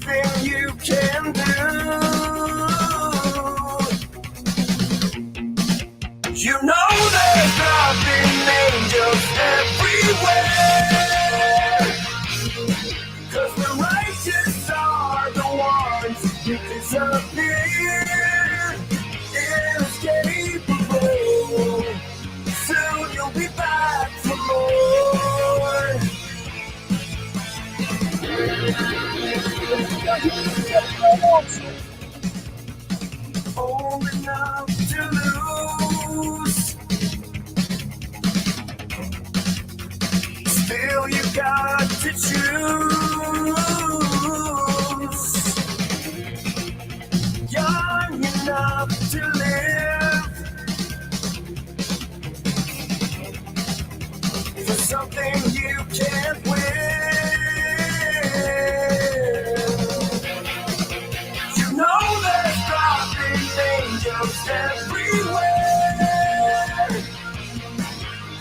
nothing you can do. You know there's nothing angels everywhere, 'cause the righteous are the ones who disappear, inescapable. Soon you'll be back for more. Old enough to lose, still you got to choose. Young enough to live for something you can't win. You know there's dropping angels everywhere,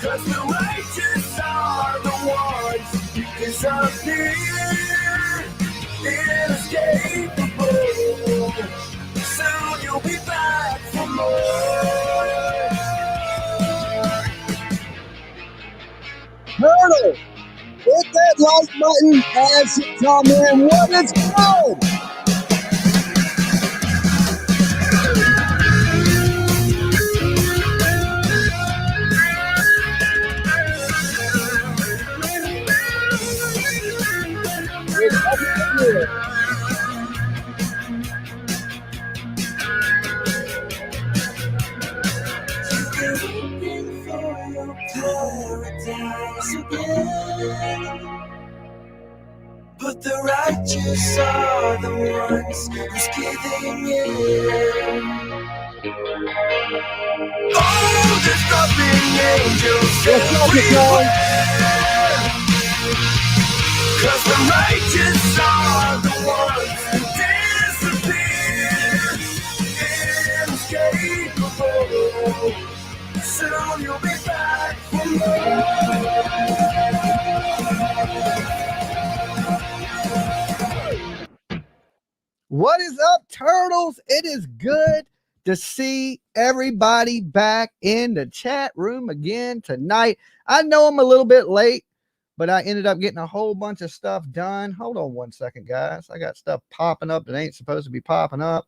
'cause the righteous are the ones who disappear, inescapable. Soon you'll be back for more. Turtle, hit that like button as you come in. What is good? Looking for your paradise again, but the righteous are the ones who's giving in. Oh, there's nothing angels everywhere, 'cause the righteous are the ones who disappear, inescapable. Soon you'll be back for more. What is up, turtles? It is good to see everybody back in the chat room again tonight. I know I'm a little bit late, but I ended up getting a whole bunch of stuff done. Hold on one second, guys. I got stuff popping up that ain't supposed to be popping up.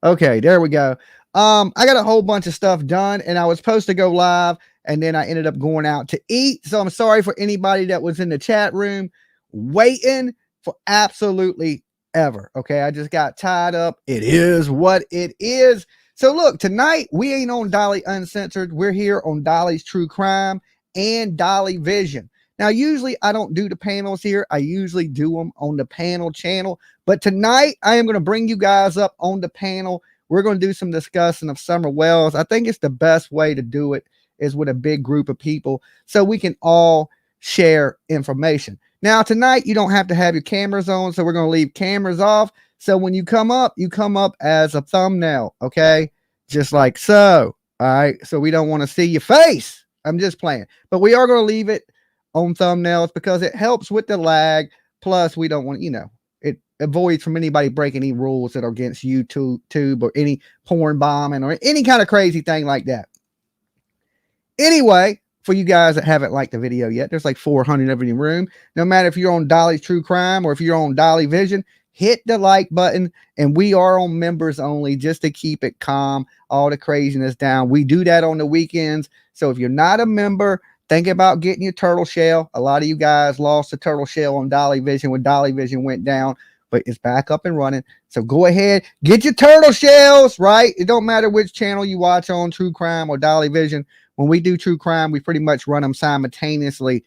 Okay, there we go. I got a whole bunch of stuff done, and I was supposed to go live, and then I ended up going out to eat. So I'm sorry for anybody that was in the chat room waiting for absolutely ever. Okay, I just got tied up. It is what it is. So look, tonight we ain't on Dolly Uncensored. We're here on Dolly's True Crime and Dolly Vision. Now, usually I don't do the panels here. I usually do them on the panel channel. But tonight I am going to bring you guys up on the panel. We're going to do some discussing of Summer Wells. I think it's the best way to do it is with a big group of people so we can all share information. Now, tonight you don't have to have your cameras on, so we're going to leave cameras off. So when you come up as a thumbnail, okay? Just like so, all right? So we don't want to see your face. I'm just playing. But we are going to leave it on thumbnails because it helps with the lag. Plus, we don't want, it avoids from anybody breaking any rules that are against YouTube or any porn bombing or any kind of crazy thing like that. Anyway, for you guys that haven't liked the video yet, there's like 400 of you in the room. No matter if you're on Dolly's True Crime or if you're on Dolly Vision, hit the like button. And we are on members only just to keep it calm, all the craziness down. We do that on the weekends. So if you're not a member, think about getting your turtle shell. A lot of you guys lost the turtle shell on Dolly Vision when Dolly Vision went down, but it's back up and running. So go ahead, get your turtle shells, right? It don't matter which channel you watch on, True Crime or Dolly Vision. When we do True Crime, we pretty much run them simultaneously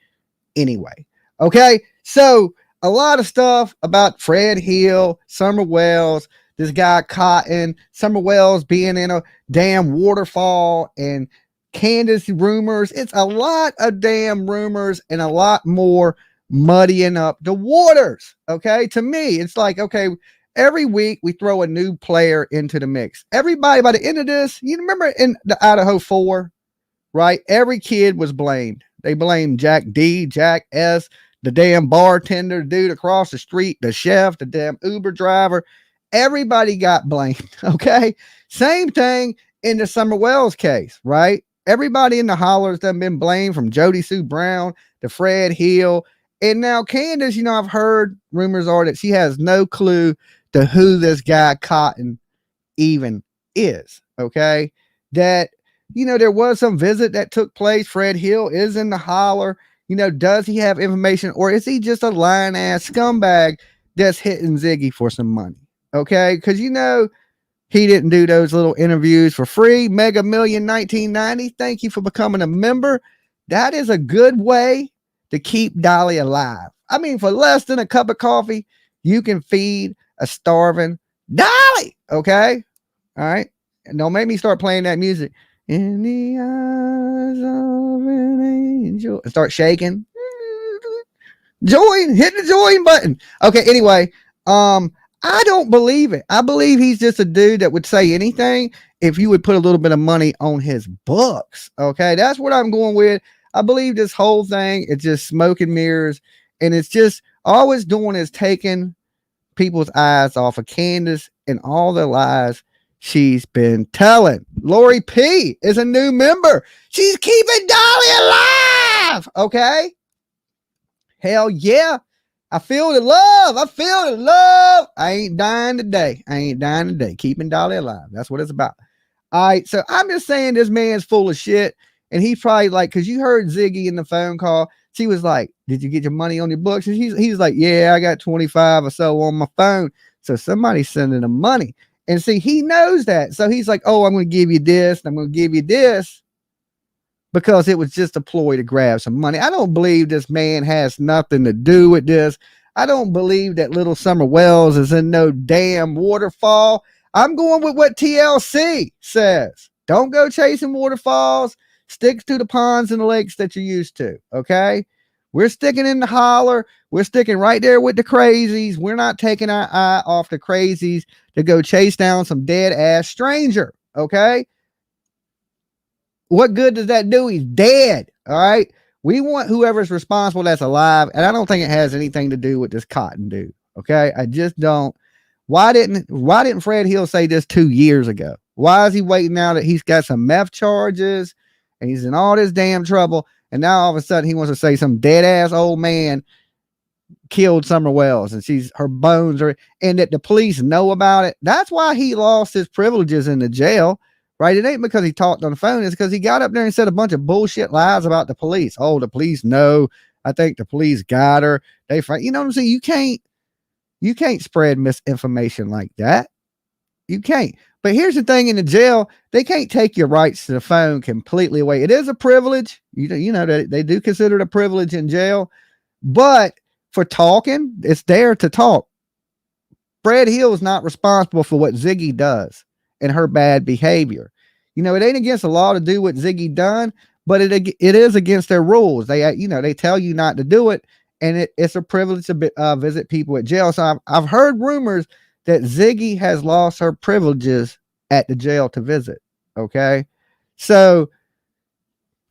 anyway. Okay, so a lot of stuff about Fred Hill, Summer Wells, this guy Cotton, Summer Wells being in a damn waterfall, and Candace rumors. It's a lot of damn rumors and a lot more muddying up the waters. Okay, to me, it's like, okay, every week we throw a new player into the mix. Everybody, by the end of this, you remember in the Idaho 4, right? Every kid was blamed. They blamed Jack D, Jack S, the damn bartender, the dude across the street, the chef, the damn Uber driver. Everybody got blamed. Okay. Same thing in the Summer Wells case, right? Everybody in the hollers done been blamed, from Jody Sue Brown to Fred Hill. And now Candace, I've heard rumors are that she has no clue to who this guy Cotton even is. Okay. That, there was some visit that took place. Fred Hill is in the holler. Does he have information, or is he just a lying ass scumbag that's hitting Ziggy for some money? Okay. Because, he didn't do those little interviews for free. Mega Million 1990. Thank you for becoming a member. That is a good way to keep Dolly alive. I mean, for less than a cup of coffee, you can feed a starving Dolly. Okay. All right. And don't make me start playing that music. In the eyes of an angel. And start shaking. Join. Hit the join button. Okay. Anyway, I don't believe it. I believe he's just a dude that would say anything if you would put a little bit of money on his books. Okay. That's what I'm going with. I believe this whole thing is just smoke and mirrors. And it's just all it's doing is taking people's eyes off of Candace and all the lies she's been telling. Lori P is a new member. She's keeping Dolly alive. Okay. Hell yeah. I feel the love. I feel the love. I ain't dying today. Keeping Dolly alive. That's what it's about. All right. So I'm just saying this man's full of shit. And he's probably like, because you heard Ziggy in the phone call. She was like, did you get your money on your books? And he's like, yeah, I got 25 or so on my phone. So somebody's sending him money. And see, he knows that. So he's like, oh, I'm going to give you this. And I'm going to give you this. Because it was just a ploy to grab some money. I don't believe this man has nothing to do with this. I don't believe that little Summer Wells is in no damn waterfall. I'm going with what TLC says. Don't go chasing waterfalls. Stick to the ponds and the lakes that you're used to. Okay. We're sticking in the holler. We're sticking right there with the crazies. We're not taking our eye off the crazies to go chase down some dead ass stranger. Okay. What good does that do? He's dead. All right. We want whoever's responsible that's alive. And I don't think it has anything to do with this Cotton dude. Okay. I just don't. Why didn't Fred Hill say this 2 years ago? Why is he waiting now that he's got some meth charges and he's in all this damn trouble? And now all of a sudden he wants to say some dead ass old man killed Summer Wells and her bones are, and that the police know about it. That's why he lost his privileges in the jail. Right? It ain't because he talked on the phone. It's because he got up there and said a bunch of bullshit lies about the police. Oh, the police know. I think the police got her. You know what I'm saying? You can't spread misinformation like that. You can't. But here's the thing: in the jail, they can't take your rights to the phone completely away. It is a privilege. You know that they do consider it a privilege in jail. But for talking, it's there to talk. Fred Hill is not responsible for what Ziggy does and her bad behavior. It ain't against the law to do what Ziggy done, but it is against their rules. They tell you not to do it, and it's a privilege to visit people at jail. So I've heard rumors that Ziggy has lost her privileges at the jail to visit. Okay. So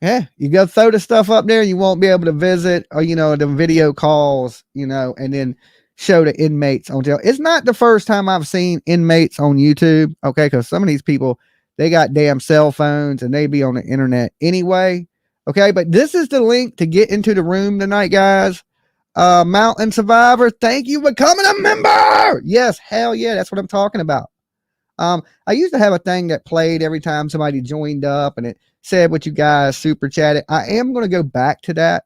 yeah, you go throw the stuff up there, you won't be able to visit, or, the video calls, and then show the inmates on jail. It's not the first time I've seen inmates on YouTube. Okay. Cause some of these people, they got damn cell phones and they be on the internet anyway. Okay. But this is the link to get into the room tonight, guys. Mountain Survivor, thank you for becoming a member. Yes. Hell yeah. That's what I'm talking about. I used to have a thing that played every time somebody joined up and it said what you guys super chatted. I am going to go back to that.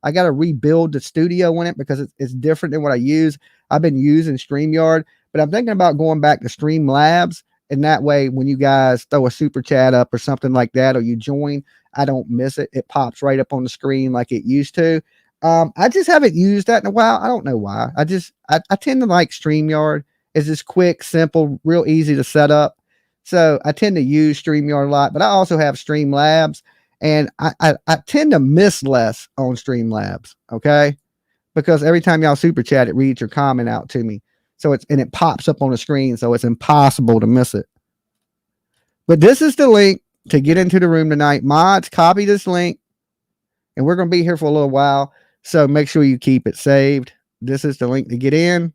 I got to rebuild the studio in it because it's different than what I use. I've been using StreamYard, but I'm thinking about going back to Streamlabs. And that way, when you guys throw a super chat up or something like that, or you join, I don't miss it. It pops right up on the screen like it used to. I just haven't used that in a while. I don't know why. I tend to like StreamYard. It's just quick, simple, real easy to set up. So I tend to use StreamYard a lot, but I also have Streamlabs. And I tend to miss less on Streamlabs, okay? Because every time y'all super chat, it reads your comment out to me. So it pops up on the screen, so it's impossible to miss it. But this is the link to get into the room tonight. Mods, copy this link. And we're going to be here for a little while. So make sure you keep it saved. This is the link to get in.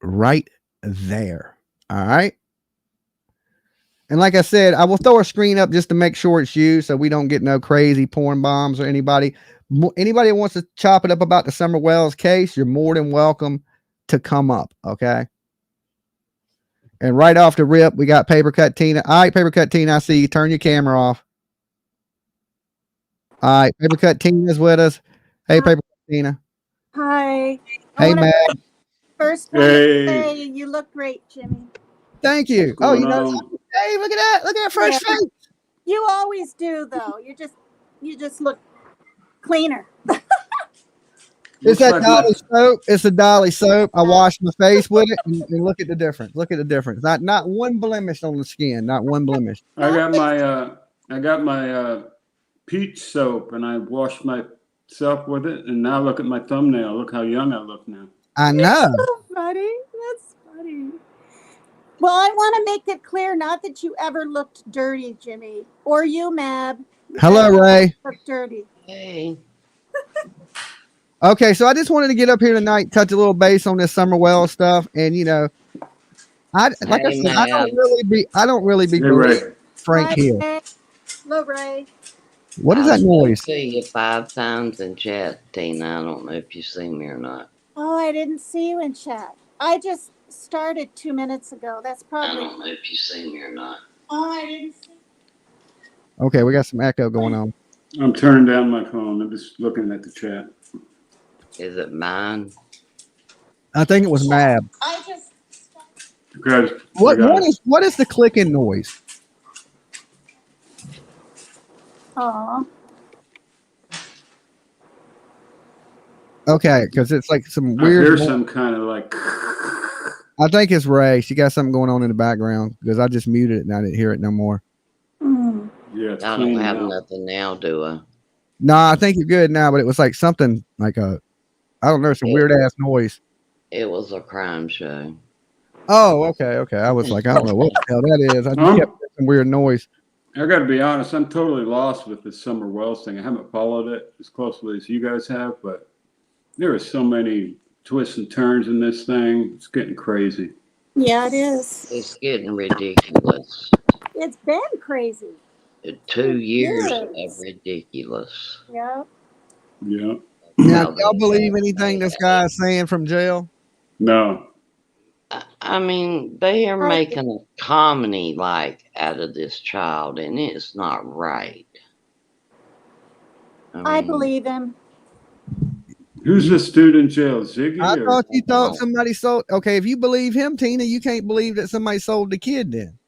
Right there. All right. And like I said, I will throw a screen up just to make sure it's you so we don't get no crazy porn bombs or anybody. Anybody that wants to chop it up about the Summer Wells case, you're more than welcome to come up. Okay. And right off the rip, we got Paper Cut Tina. All right, Paper Cut Tina, I see you. Turn your camera off. All right, Paper Cut Tina's with us. Hey, Paper Cut Tina. Hi. Hey, Matt. First want to say you look great, Jimmy. Thank you. Oh, you know, hey, look at that. Look at that fresh face. You always do, though. You just look cleaner. It's that like Dolly soap. It's a Dolly soap. I wash my face with it, and look at the difference. Look at the difference. Not one blemish on the skin. Not one blemish. I got my peach soap, and I washed myself with it, and now look at my thumbnail. Look how young I look now. I know. That's so funny. That's funny. Well, I want to make it clear, not that you ever looked dirty, Jimmy, or you, Mab. Hello, Ray. Look dirty. Hey. Okay, so I just wanted to get up here tonight, touch a little base on this Summer Wells stuff, and you know, I said, I don't really be Frank Hill. Hello, Ray. What is that noise? I see you 5 times in chat, Tina. I don't know if you see me or not. Oh, I didn't see you in chat. I just started 2 minutes ago. That's probably. I don't know if you see me or not. Oh, I didn't see. Okay, we got some echo going on. I'm turning down my phone. I'm just looking at the chat. Is it mine? I think it was Mab. I just. Okay. What is the clicking noise? Oh. Okay, because it's like some I weird. hear some kind of like. I think it's Ray. She got something going on in the background because I just muted it and I didn't hear it no more. Mm. Yeah, it's I don't have nothing now, do I? No, I think you're good now, but it was like something like I don't know, some weird ass noise. It was a crime show. Oh, okay. I was like, I don't know what the hell that is. I just kept some weird noise. I got to be honest, I'm totally lost with this Summer Wells thing. I haven't followed it as closely as you guys have, but there are so many twists and turns in this thing. It's getting crazy. Yeah, it is. It's getting ridiculous. It's been crazy. 2 years of ridiculous. Yeah. Yeah. Now, do y'all believe anything this guy is saying from jail? No. I mean, they are making a comedy like out of this child, and it's not right. I believe him. Who's the student in jail? Ziggy? I thought you thought somebody sold. Okay, if you believe him, Tina, you can't believe that somebody sold the kid then.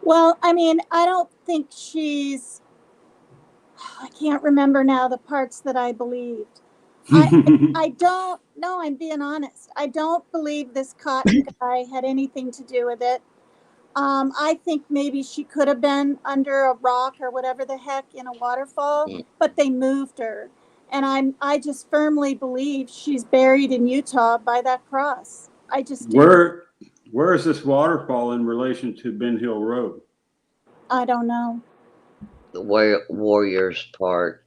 Well, I mean, I don't think she's. I can't remember now the parts that I believed. I don't. No, I'm being honest. I don't believe this Cotton guy had anything to do with it. I think maybe she could have been under a rock or whatever the heck in a waterfall, but they moved her. And I just firmly believe she's buried in Utah by that cross. I just do. Where is this waterfall in relation to Ben Hill Road? I don't know. The Warriors Park.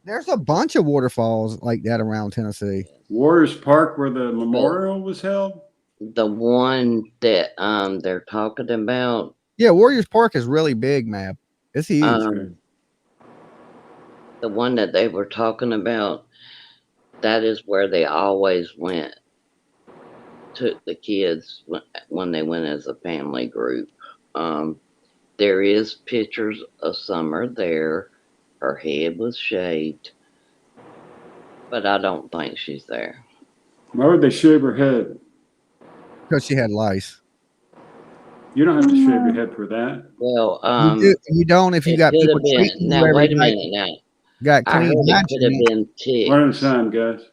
There's a bunch of waterfalls like that around Tennessee. Warriors Park, where the memorial was held? The one that they're talking about. Yeah, Warriors Park is really big, Mab. It's huge. The one that they were talking about, that is where they always went. Took the kids when they went as a family group. There is pictures of Summer there. Her head was shaved, but I don't think she's there. Why would they shave her head? Because she had lice. You don't have to shave your head for that. Well, you don't if you got people treating you now. every Wait a night. minute now. Got I heard clean it could have been ticks. One at a time, guys.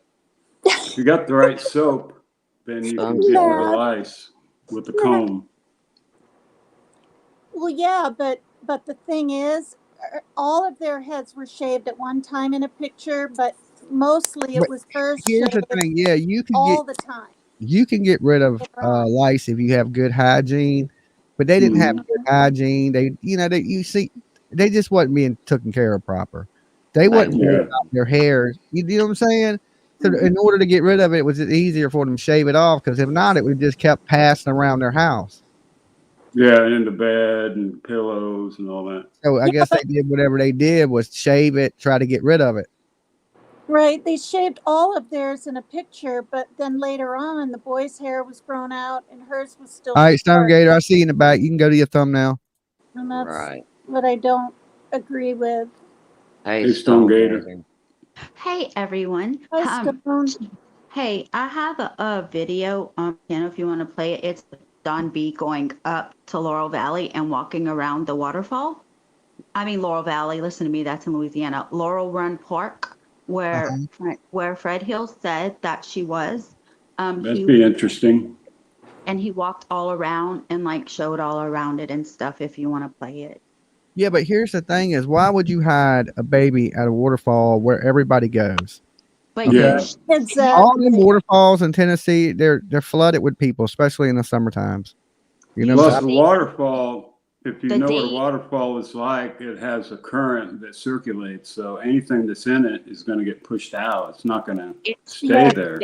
If you got the right soap, then you can get the lice with the comb. Well, yeah, but the thing is, all of their heads were shaved at one time in a picture, but mostly it was first Here's shaved the thing. Yeah, you can all the time. You can get rid of lice if you have good hygiene, but they didn't have good hygiene. They just wasn't being taken care of proper. They wouldn't They worry Yeah. about their hair. You know what I'm saying? So Mhm. in order to get rid of it, it was easier for them to shave it off because if not, it would just kept passing around their house. Yeah, and into bed and pillows and all that. So I Yeah, guess they but did whatever they did was shave it, try to get rid of it. right, they shaved all of theirs in a picture, but then later on, the boy's hair was grown out and hers was still All right, Stone short, Gator, I see you in the back. You can go to your thumbnail. and that's right. what I don't agree with. Hey, Hey, Stone Stone Gator. Gator. Hey everyone. Hi, Stone. Hey, I have a video on channel if you want to play it. It's Don B going up to Laurel Valley and walking around the waterfall. I mean Laurel Valley, listen to me, that's in Louisiana. Laurel Run Park, Uh-huh. where Fred Hill said that she was. That'd be interesting. And he walked all around and like showed all around it and stuff if you want to play it. Yeah, but here's the thing: is why would you hide a baby at a waterfall where everybody goes? But Okay. Yeah. you All them Exactly. waterfalls in Tennessee, they're flooded with people, especially in the summer times. You know, Plus, should the see waterfall, if you the know what a day waterfall is like, it has a current that circulates. So anything that's in it is going to get pushed out. It's not going to it's stay Yeah. there.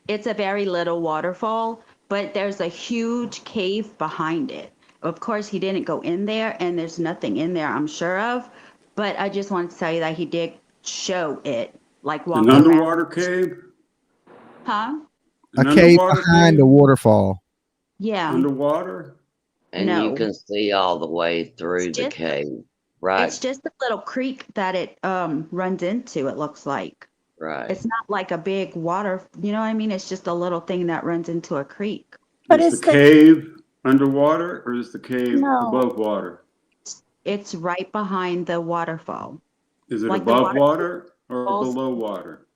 it's a very little waterfall, but there's a huge cave behind it. Of course, he didn't go in there, and there's nothing in there, I'm sure of. But I just wanted to tell you that he did show it, like An walk around. underwater cave? Huh? a An cave underwater behind cave? the waterfall. Yeah. Underwater? And No. you can see all the way through It's the just cave. Right, it's just a little creek that it runs into. It looks like right. it's not like a big water. You know what I mean? It's just a little thing that runs into a creek. But Is is the the cave underwater or is the cave no? above water? It's right behind the waterfall. Is it Like the above water or waterfalls, below water?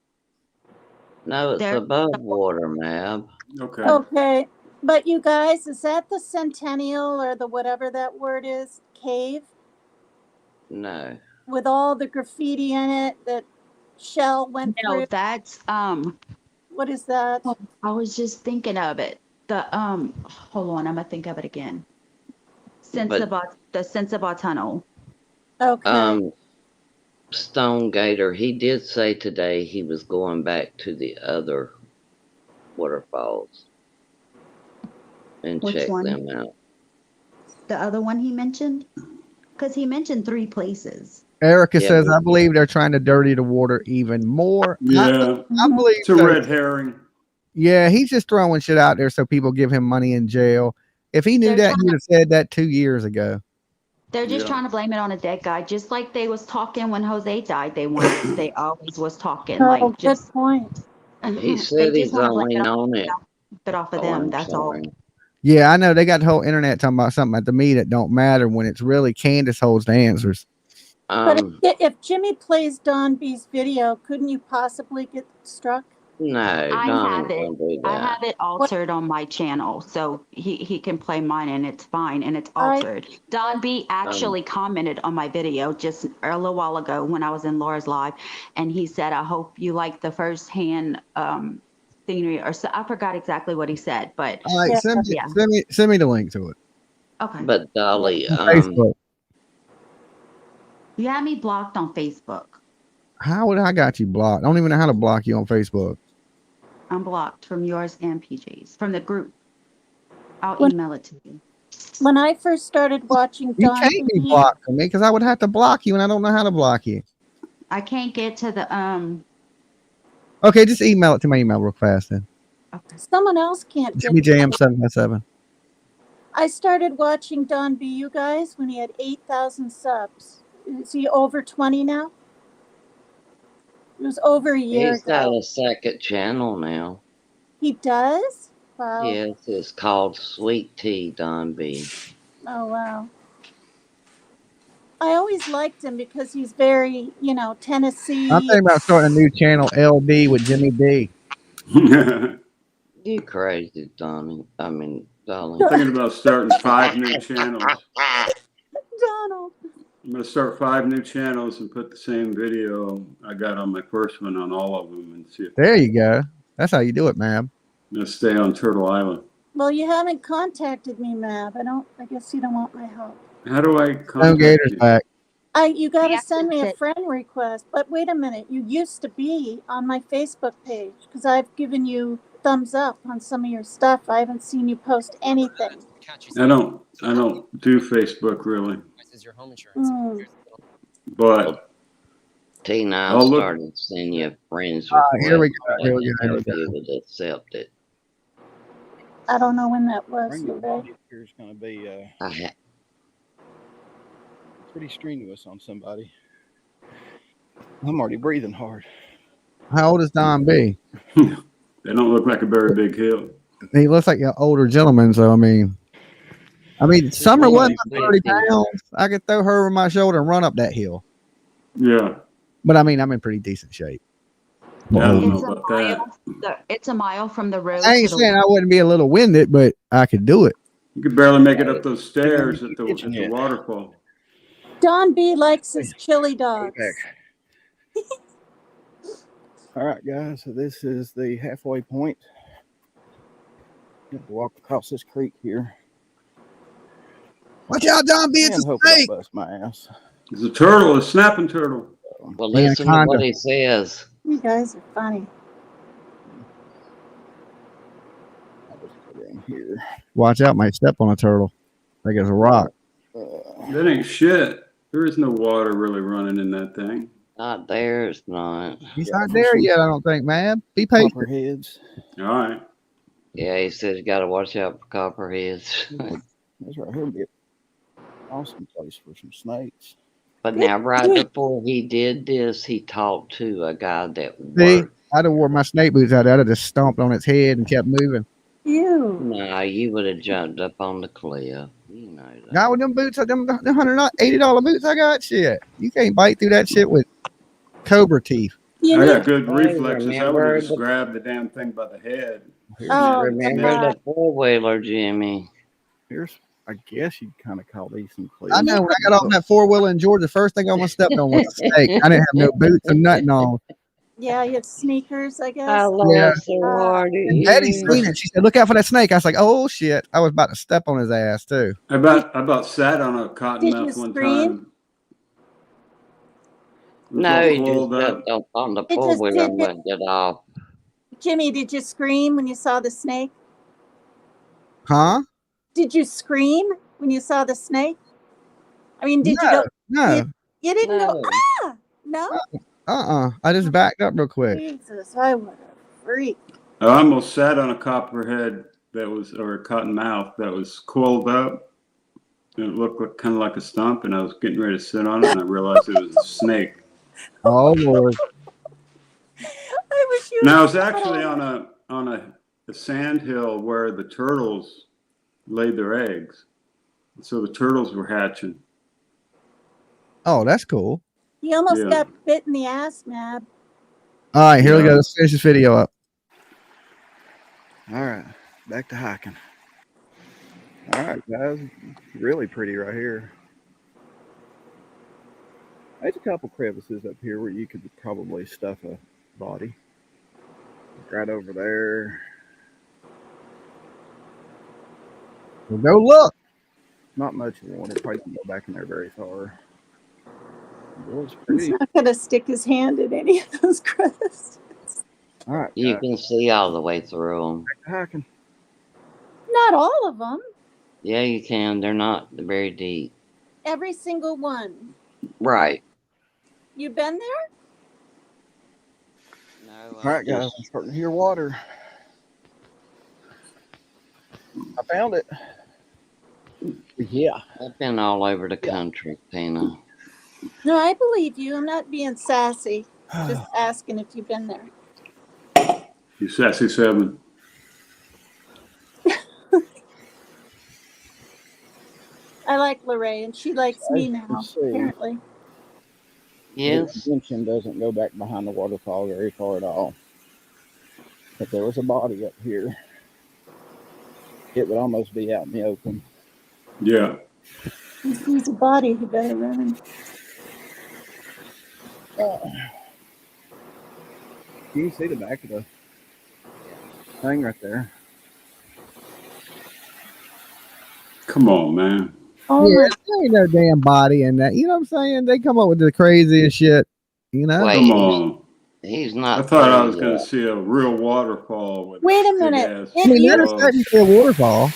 No, it's there's above water, Mab. Okay. Okay, but you guys, is that the Centennial or the whatever that word is cave No. with all the graffiti in it that Shell went no, through? that's What is that? oh, I was just thinking of it. The hold on, I'm gonna think of it again. The Sensabaugh Tunnel. Okay. Stone Gator, he did say today he was going back to the other waterfalls and Which check one? them out. The other one he mentioned? Because he mentioned 3 places. Erica Yeah, says, but "I believe they're trying to dirty the water even more." Yeah. I Mhm. believe It's a so. red herring. Yeah, he's just throwing shit out there so people give him money in jail. If he knew They're that, trying he would have said that 2 years ago. They're just Yeah. trying to blame it on a dead guy, just like they was talking when Jose died. They always was talking Oh, like good just point. he they said just he's want to blame only it known it. off of Oh, them. I'm That's all. sorry. Yeah, I know they got the whole internet talking about something to me that don't matter when it's really Candace holds the answers. But if Jimmy plays Don B's video, couldn't you possibly get struck? No, I Don have ain't it. gonna do I that. have it altered on my channel, so he can play mine and it's fine and it's I altered. Don B actually commented on my video just a little while ago when I was in Laura's live, and he said, "I hope you like the first-hand scenery," or so I forgot exactly what he said, but All right, yeah. send me the link to it okay. But Dolly, on Facebook. You have me blocked on Facebook. How would I got you blocked? I don't even know how to block you on Facebook. I'm blocked from yours and PJ's from the group. I'll When- email it to you. When I first started watching You Don can't be B, blocked from me because I would have to block you, and I don't know how to block you. I can't get to the Okay, just email it to my email real fast then. okay. someone else can't get. Jimmy Jam 757. I started watching Don B, you guys, when he had 8,000 subs. Is he over 20 now? It was over a year he's got ago. a second channel now. He does? Wow. Yes, it's called Sweet Tea Don B. Oh, wow. I always liked him because he's very, Tennessee. I'm thinking about starting a new channel, LD with Jimmy D. You crazy, Donnie. I mean, Dolly. Thinking about starting 5 new channels. Donald. I'm going to start 5 new channels and put the same video I got on my first one on all of them and see if There you go. That's how you do it, ma'am. I'm going to stay on Turtle Island. Well, you haven't contacted me, Mav. I guess you don't want my help. How do I Stone contact Gator's you? back. You got to Yeah, send me a that's it. friend request. But wait a minute, you used to be on my Facebook page because I've given you thumbs up on some of your stuff. I haven't seen you post anything. I don't do Facebook really, Mm. but Tina, I I'll look. started sending you friends Here we requests, go. Here and we you go. Here we never go. would accept it. I don't know when that was. Bring your Lorraine. body up here is going to be I ha- pretty strenuous on somebody. I'm already breathing hard. How old is Don B? They don't look like a very big hill. He looks like an older gentleman. So I mean, Summer one wasn't lady 30 50. pounds. I could throw her over my shoulder and run up that hill. Yeah, But I mean, I'm in pretty decent shape. I don't know It's a about that. mile. It's a mile from the road I to ain't the. saying I wouldn't be a little winded, but I could do it. You could barely make it up those stairs at Kitchen the yet. waterfall. Don B likes his chili Go dogs. back. All right, guys. So this is the halfway point. You have to walk across this creek here. Watch out, Don B. It's And a hope I snake. bust my ass. It's a turtle, a snapping turtle. Well, listen to Anaconda. what he says. You guys are funny. I'll just put it in here. Watch out, might step on a turtle. Like it's a rock. That ain't shit. There is no water really running in that thing. Not there, it's not. He's not there yet, I don't think, man. Be patient. Copperheads. All right. Yeah, he says you got to watch out for copperheads. This right here would be an awesome place for some snakes. But now, right before he did this, he talked to a guy that See, worked. I'd have wore my snake boots out. I'd have just stomped on its head and kept moving. Ew. No, you would have jumped up on the cliff. You know that. Guy with them boots, them $180 boots I got, shit. You can't bite through that shit with cobra teeth. You I need got good Hey, reflexes. I would remember have just the- grabbed the damn thing by the head. Oh, Remember God. the four-wheeler, Jimmy? Here's, I guess you'd kind of call these some cliffs. I know when I got off that four-wheeler in Georgia, the first thing I almost stepped on was a snake. I didn't have no boots or nothing on. Yeah, you have sneakers, I I guess. laughed Yeah. so hard at And Betty you. seen it. She said, "Look out for that snake." I was like, "Oh shit!" I was about to step on his ass too. I about sat on a Did cottonmouth you one scream? time. It was No, all he just coiled up. jumped up on the It just four-wheeler and did- went it off. Jimmy, did you scream when you saw the snake? Huh? Did you scream when you saw the snake? I mean, did you No, go? no, You didn't No. go, ah! No? I just backed up real quick. Jesus, I would have freaked. I almost sat on a copperhead or a cottonmouth that was coiled up. And it looked kind of like a stump, and I was getting ready to sit on it, and I realized it was a snake. Oh Lord! I wish you Now would- it's actually on a sand hill where the turtles laid their eggs. So the turtles were hatching. Oh, that's cool. You almost Yeah. got bit in the ass, Mab. All right, here we Yeah. go. Let's finish this video up. All right, back to hiking. All right, guys, really pretty right here. There's a couple crevices up here where you could probably stuff a body. Right over there. Well, go look. Not much water. Probably can go back in there very far. It was He's pretty. not going to stick his hand in any of those crevices. All right, You guys, can see all the way through them. back to hiking. Not all of them. Yeah, you can. They're not very deep. Every single one. Right. You been there? No, All right, guys, I'm starting to hear water. I found it. Yeah. I've been all over the country, Tina. No, I believe you. I'm not being sassy. Just asking if you've been there. You sassy seven. I like Lorraine, and she likes me now, Let's see. apparently. Yes. The extension doesn't go back behind the waterfall very far at all. If there was a body up here, it would almost be out in the open. Yeah. If he sees a body, he better run. You can see the back of the thing right there. Come on, man. Oh Yeah, my, there ain't no damn body in that. You know what I'm saying? They come up with the craziest shit. You know? Wait, Come on. he's I not thought I through was going to yet. see a real waterfall with wait a big minute. ass I mean, that is dogs. technically a waterfall.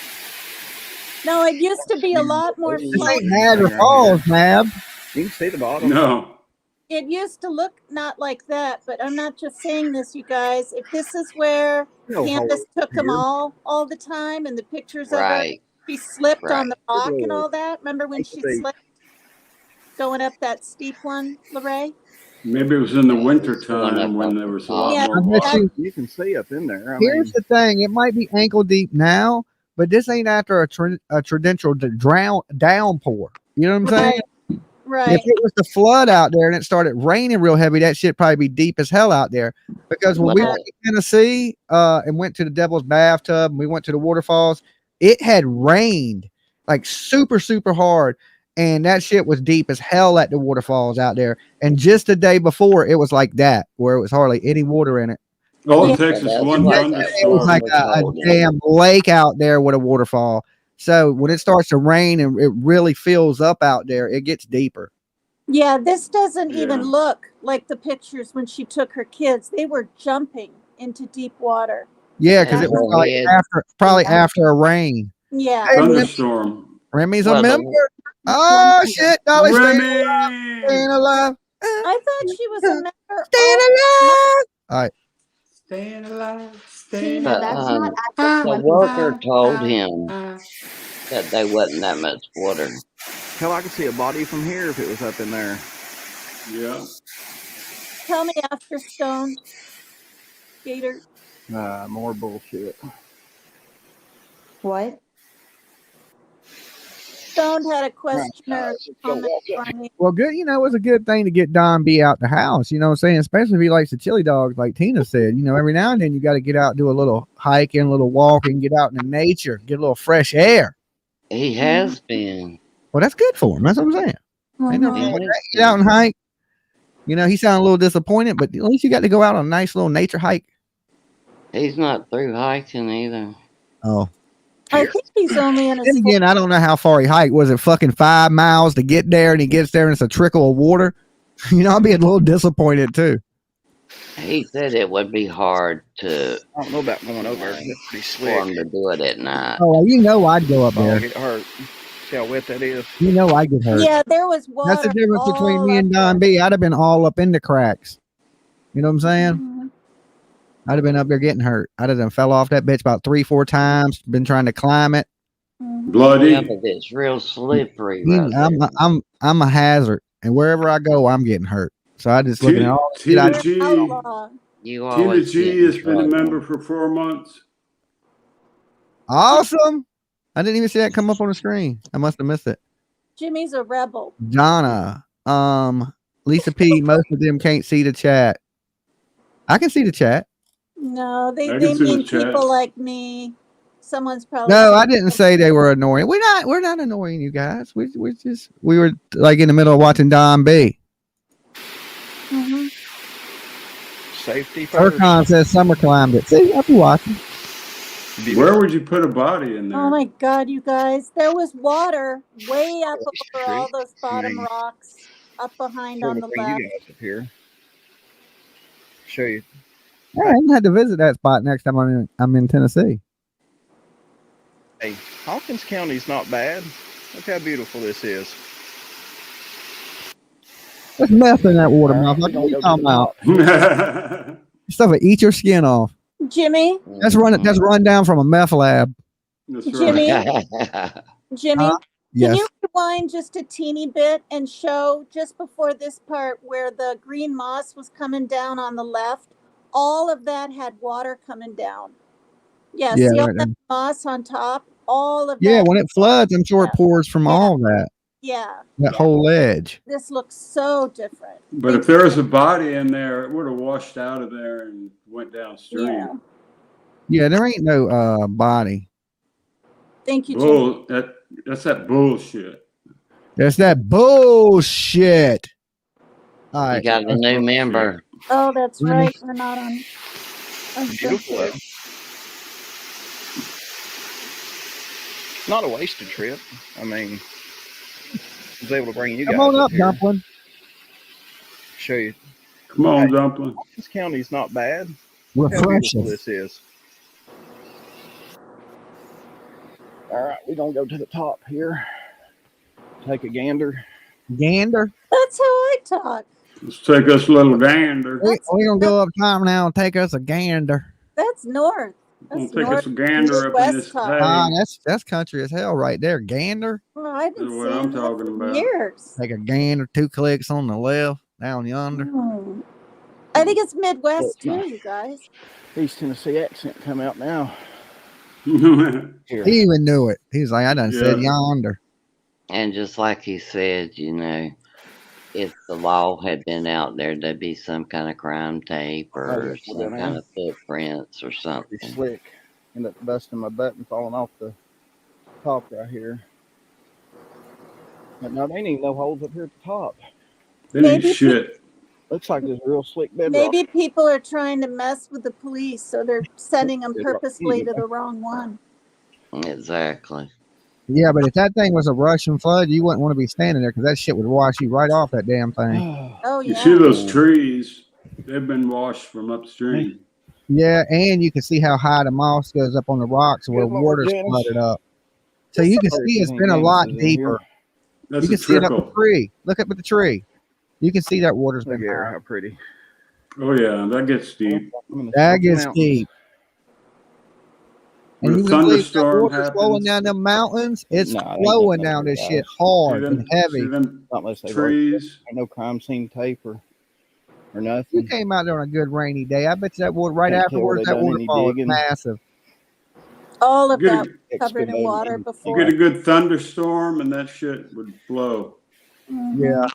No, it used to be a lot more This flow. ain't Niagara Right Falls, here. Mab. You can see the bottom. No. It used to look not like that, but I'm not just saying this, you guys. If this is where No hole Candace took them here. all the time, and the pictures of her, Right, she slipped on right. the rock and all that. Remember when she See. slipped going up that steep one, Lorraine? Maybe it was in the winter Going up time when on there the was a top. lot Yeah, more I bet that, water. you. You can see up in there. I Here's mean, the thing: it might be ankle deep now, but this ain't after a traditional downpour. You know what I'm saying? right, If it was the flood out there and it started raining real heavy, that shit probably be deep as hell out there. Because when we Well, went to Tennessee and went to the Devil's Bathtub and we went to the waterfalls, it had rained like super, super hard. And that shit was deep as hell at the waterfalls out there. And just the day before, it was like that, where it was hardly any water in it. All Yeah. it takes is that's one what Yesterday, that it was woman like thunderstorm. was a holding. damn lake out there with a waterfall. So when it starts to rain and it really fills up out there, it gets deeper. yeah. This doesn't even Yeah. look like the pictures when she took her kids. They were jumping into deep water. Yeah, because And it was go like ahead. probably after a rain. Yeah. Hey, Thunderstorm. Remy's a Well, member. the Oh shit, Dolly, staying Remy! alive. I thought she was a member. Staying alive. All right. Staying alive. Staying Tina, that's not alive. at the the swimming worker pool. told him that there wasn't that much water. hell, I could see a body from here if it was up in there. Yeah. Tell me after stoned, Gator. More bullshit. What? Stoned had a question or Let's go comment walk for me. Well, good. You know, it was a good thing to get Don B out the house. You know what I'm saying? Especially if he likes the chili dogs, like Tina said. You know, every now and then you got to get out, do a little hiking, a little walking, get out in the nature, get a little fresh air. He has been. Well, that's good for him. That's what I'm saying. Ain't nothing He wrong with has that. Get out been. and hike. You know, he sounded a little disappointed, but at least you got to go out on a nice little nature hike. He's not through hiking either. Oh. I think he's only in Then his again, I don't know how far he hiked. Was it fucking 5 miles to get there, and he gets there and it's a trickle of water? You know, I'd be a little disappointed too. He said it would be hard to I don't know about going over. uh, It's pretty for slick. him to do it at night. Oh, well, you know I'd go up Oh, there. get hurt. See how wet that is? You know I'd get hurt. Yeah, there was water. That's the difference between all me and up Don there. B. I'd have been all up in the cracks. You know what I'm saying? Mhm. I'd have been up there getting hurt. I'd have done fell off that bitch about 3-4 times. Been trying to climb it. Mhm. Bloody. Yeah, but it's real slippery right there. I'm a hazard, and wherever I go, I'm getting hurt. So I just looking at all the shit I Tina You're G. an outlaw. You Tina always get G in has been a trouble. member for 4 months. Awesome. I didn't even see that come up on the screen. I must have missed it. Jimmy's a rebel. Donna, Lisa P. Most of them can't see the chat. I can see the chat. No, I can they see the mean chat. people like me. Someone's probably No, saying- I didn't say they were annoying. We're not annoying you guys. We were like in the middle of watching Don B. Mhm. Safety first. Urcon says Summer climbed it. See, I'll be watching. Where would you put a body in there? Oh my God, you guys! There was water way up over all Street. those bottom rocks up behind Trying on to the bring left. you guys up here. Show you. Yeah, I'm gonna have to visit that spot next time I'm in Tennessee. Hey, Hawkins County's not bad. Look how beautiful this is. There's meth in that water, All right, motherfucker. we're What you gonna talking go to the about? top. Stuff will eat your skin off. Jimmy, That's run down from a meth lab. That's Jimmy, right. Jimmy. Can Yes. you rewind just a teeny bit and show just before this part where the green moss was coming down on the left? All of that had water coming down. Yeah, Yeah, see all right that there. moss on top? All of Yeah, that. when it floods, I'm sure it pours from Yeah. all that. Yeah. That whole ledge. This looks so different. But if there was a body in there, it would have washed out of there and went downstream. Yeah. Yeah, there ain't no body. Thank you, Jimmy. That's that bullshit. That's that bullshit. All You right. got a new member. Oh, that's Let me- right. We're not on. Beautiful. though. Not a wasted trip. I mean, was able to bring you Come guys on up, here. Dumpling. Show you. Come on, Hey. Dumpling. This county's not bad. Look how beautiful Refreshing. this is. All right, we're gonna go to the top here. Take a gander. Gander. That's how I talk. Let's take us a little gander. We're going to go up top now and take us a gander. That's north. We'll That's take us north. a gander up in this Midwest talk. hay. Ah, that's country as hell right there. Gander. Oh, I've been That's what I'm saying that talking for about. years. Take a gander, 2 clicks on the left, down yonder. Hmm. I think it's Midwest Well, too, you guys. East Tennessee accent come out now. Here. He even knew it. He was like, I done said Yeah. yonder. And just like he said, you know, if the law had been out there, there'd be some kind of crime tape or Oh, some kind of footprints or Pretty something. slick. End up busting my butt and falling off the top right here. But no, there ain't even no holes up here at the top. They need Maybe shit. Looks like this real slick bedrock. Maybe people are trying to mess with the police, so they're sending them purposely to the wrong one. Exactly. Yeah, but if that thing was a Russian flood, you wouldn't want to be standing there because that shit would wash you right off that damn thing. Oh, You yeah. see those trees? They've been washed from upstream. Yeah, and you can see how high the moss goes up on the rocks where Good Lord, water's Janice. flooded up. So you can see it's been a lot deeper. That's You can a see it up the trickle. tree. Look up at the tree. You can see that water's Look been at her, high. how pretty. Oh yeah, that gets deep. That gets deep. When And a you can believe that thunderstorm water's flowing happens, down them mountains. It's Nah, they flowing ain't down nothing this but shit guys. hard see and them, heavy. see them Not unless they trees. ain't no crime scene tape or You nothing. came out there on a good rainy day. I bet you that water right Can't tell where afterwards, they that done any waterfall is digging. massive. All of You that get, covered in water you before. get a good thunderstorm and that shit would blow. Mhm. Yeah.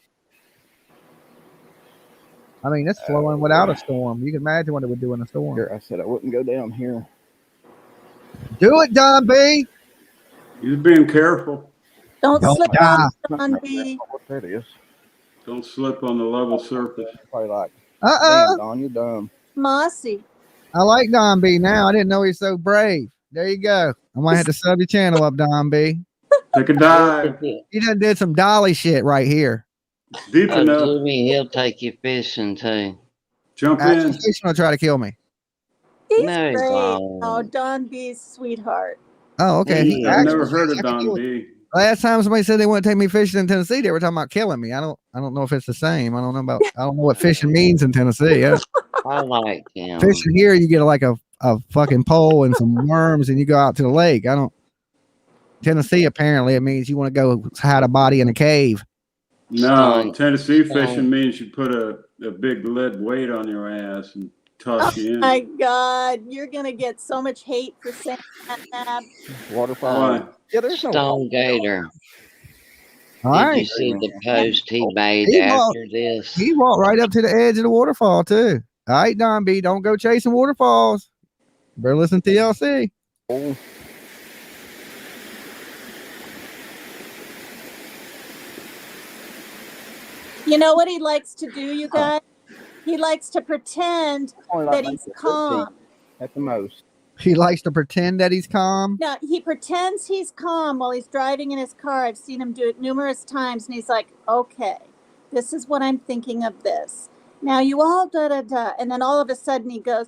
I mean, it's flowing without a storm. You can imagine what it would do in a storm. Here, I said I wouldn't go down here. Do it, Don B. You're being careful. Don't Don't slip die. on Don B. What that is? Don't slip on the level surface. Probably like, Uh-uh. damn, Don, you're dumb. Mossy. I like Don B now. I didn't know he's so brave. There you go. I might have to sub your channel up, Don B. Take a dive. He done did some dolly shit right here. Deep enough. Jimmy, he'll take you fishing too. Jump Actually, in. he's gonna try to kill me. He's No, he great. won't. Oh, Don B's sweetheart. Oh, okay. He He is. I've actually, never heard of I can Don deal with- B. last time somebody said they want to take me fishing in Tennessee, they were talking about killing me. I don't know if it's the same. I don't know what fishing means in Tennessee. Yeah. I like him. Fishing here, you get like a fucking pole and some worms, and you go out to the lake. Tennessee, apparently, it means you want to go hide a body in a cave. No, Stone. Tennessee Stone. fishing means you put a big lead weight on your ass and toss you in. My God, you're gonna get so much hate for saying that, Nab. Waterfall. Why? Yeah, there's no Stone Gator. All Did right. you see the post he made He walked- after this? He walked right up to the edge of the waterfall, too. All right, Don B, don't go chasing waterfalls. Better listen to TLC. hole. You know what he likes to do, you guys? He likes to pretend Only like that he's maybe 15 calm. at the most. He likes to pretend that he's calm. No, he pretends he's calm while he's driving in his car. I've seen him do it numerous times, and he's like, okay, this is what I'm thinking of this. Now you all da-da-da. And then all of a sudden he goes,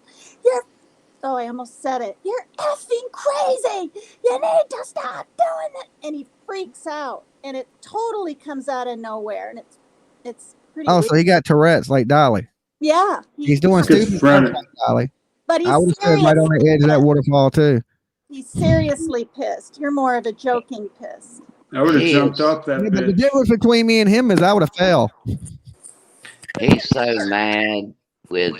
oh, I almost said it. You're effing crazy. You need to stop doing that. And he freaks out, and it totally comes out of nowhere. And it's pretty Oh, weird. so he got Tourette's like Dolly. Yeah. He's doing Schizophrenic. stupid stuff like Dolly. But I would have stood right on the edge of that waterfall, too. He's seriously pissed. You're more of a joking piss. I would have He jumped is. off that Yeah, but the bitch. difference between me and him is I would have fell. He's so mad with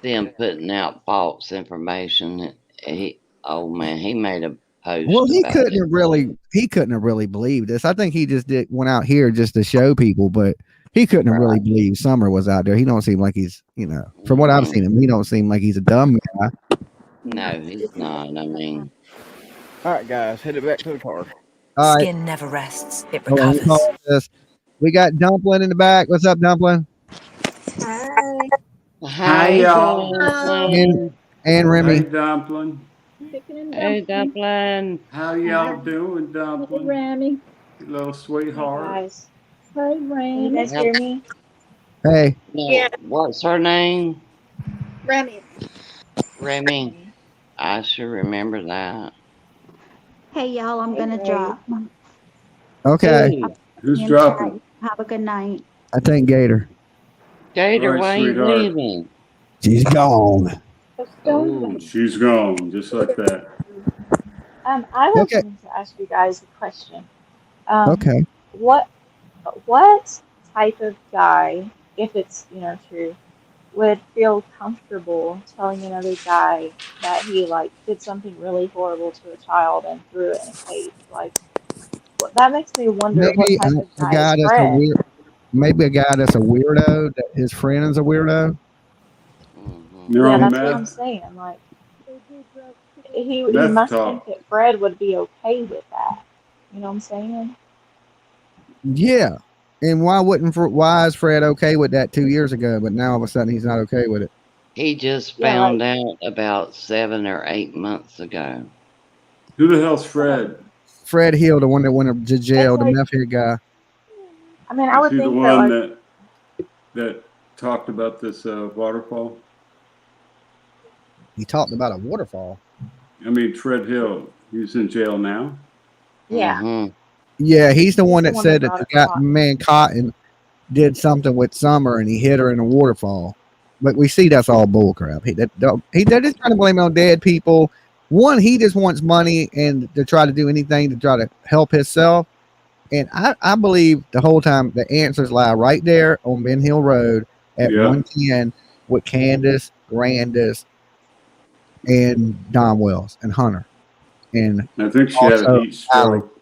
them putting out false information. He made a post. Well, he about couldn't it. have really believed this. I think he just went out here just to show people, but he couldn't have really believed Summer was out there. He don't seem like he's, from what I've seen him, he don't seem like he's a dumb guy. No, he's not. I mean, All right, guys, headed back to the car. All right, Skin never rests. It hold on, recovers. hold on this. We got Dumpling in the back. What's up, Dumpling? Hi, y'all. And Remy. Hey, Dumpling. Hey, Dumpling. How y'all doing, Dumpling? Rami. Little Hey sweetheart. guys, Hi, can you Rain. guys hear me? Hey, No, Yeah. what's her name? Remy. Remy. Remy. I should remember that. Hey, y'all, I'm Hey going to Ray. drop. okay. Who? Who's And chat. dropping? Have a good night. I think Gator. Gator, All right, why you sweetheart. leaving? She's gone. Oh, She's gone, just like that. I was Okay. wanting to ask you guys a question. Um, Okay. what what type of guy, if it's, you know, true, would feel comfortable telling another guy that he like did something really horrible to a child and threw it in a cage? Like, that makes me wonder what Maybe type of a guy is guy that's a Fred. weird. Maybe a guy that's a weirdo. That his friend is a weirdo. hmm. They're Yeah, on that's what I'm meth. saying. Like, he Meth must think talk. that Fred would be okay with that. You know what I'm saying? Yeah. And why is Fred okay with that 2 years ago, but now all of a sudden he's not okay with it? He just Yeah, found like, out about 7 or 8 months ago. Who the hell's okay. Fred? Fred Hill, the one that went to It's jail, the like, meth head guy. I mean, I Is would he the think that, one like, that talked about this waterfall? He talked about a waterfall. I mean, Fred Hill. He's in jail now. yeah, hmm. Yeah, he's the he's one the that one that said that brought the up guy, Cotton. man Cotton did something with Summer and he hit her in a waterfall. But we see that's all bullcrap. They're just trying to blame it on dead people. One, he just wants money and to try to do anything to try to help himself. And I believe the whole time the answers lie right there on Ben Hill Road at Yeah. 110 with Candace, Grandis, and Don Wells and Hunter. And I think she had a also heat Allie. stroke.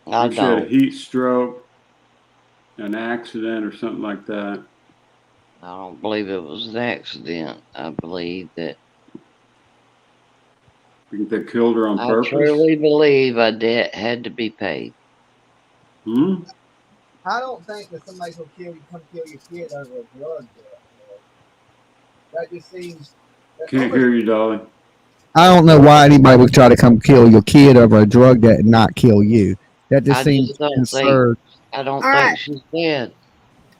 I I think she had a don't. heat stroke, an accident, or something like that. I don't believe it was an accident. I believe that. I think they killed her on I purpose. truly believe a debt had to be paid. Hmm? I don't think that somebody's gonna come kill your kid over a drug debt. That just seems. Can't hear you, Dolly. I don't know why anybody would try to come kill your kid over a drug debt and not kill you. That just I seems just don't think. absurd. I don't All think right, she's dead.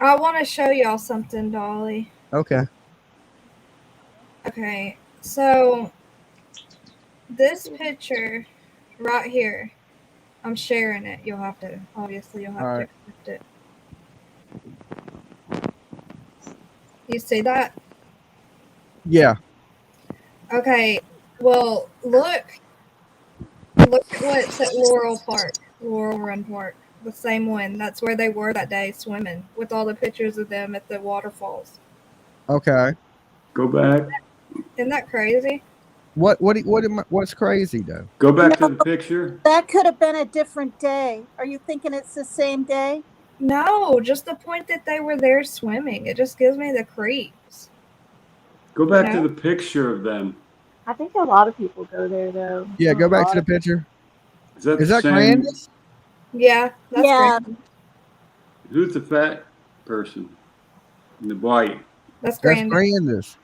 I want to show y'all something, Dolly. Okay. Okay, so this picture right here, I'm sharing it. You'll have to All accept right. it. You see that? Yeah. Okay, well, look at what's at Laurel Run Park. The same one. That's where they were that day swimming with all the pictures of them at the waterfalls. Okay. Go back. Isn't that crazy? What's crazy though? Go back No, to the picture. that could have been a different day. Are you thinking it's the same day? No, just the point that they were there swimming. It just gives me the creeps. Go back No? to the picture of them. I think a lot of people go there though. Yeah, A go back to lot the of picture. Is that Is the that same? Grandis? Yeah, that's Yeah, Grandis. Who's the fat person in the white? That's That's Grandis. Grandis.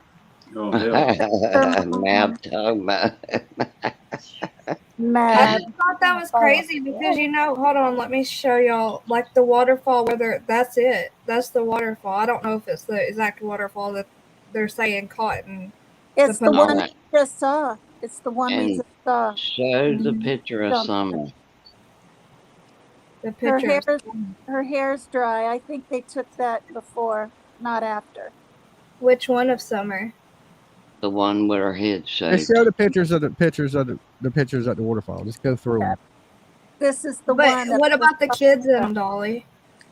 Oh, hell. her Now mom, talking about. I Mad. just thought that was follow. crazy because hold on, let me show y'all like the waterfall where that's it. That's the waterfall. I don't know if it's the exact waterfall that they're saying Cotton It's the supposed All one to. we right, just saw. It's the one we and just saw. show the Mhm. picture of Summer. The Her pictures. hair's dry. I think they took that before, not after. Which one of Summer? The one with her head Just shaved. show the pictures of the pictures at the waterfall. Just go through them. This is the But one that what we about the just kids in saw. them, Dolly?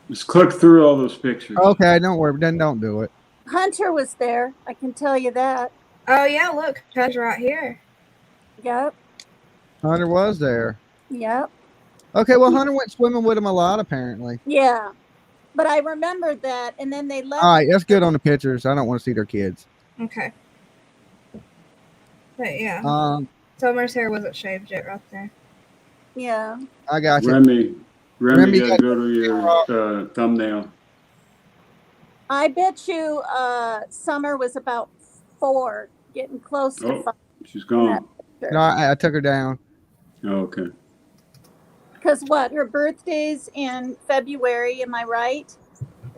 Just click through all those pictures. Okay, don't worry. Then don't do it. Hunter was there. I can tell you that. Oh yeah, look, Hunter's right here. Yep. Hunter was there. Yep. Okay, well, Hunter went swimming with him a lot, apparently. Yeah. But I remembered that, and then they left. All right, that's good on the pictures. I don't want to see their kids. Okay. But yeah, Summer's hair wasn't shaved yet right there. Yeah. I got you. Remy, Remy, you gotta go to your thumbnail. I bet you Summer was about 4, getting close to 5. Oh, she's gone. No, I took her down. Oh, okay. Because what? Her birthday's in February, am I right?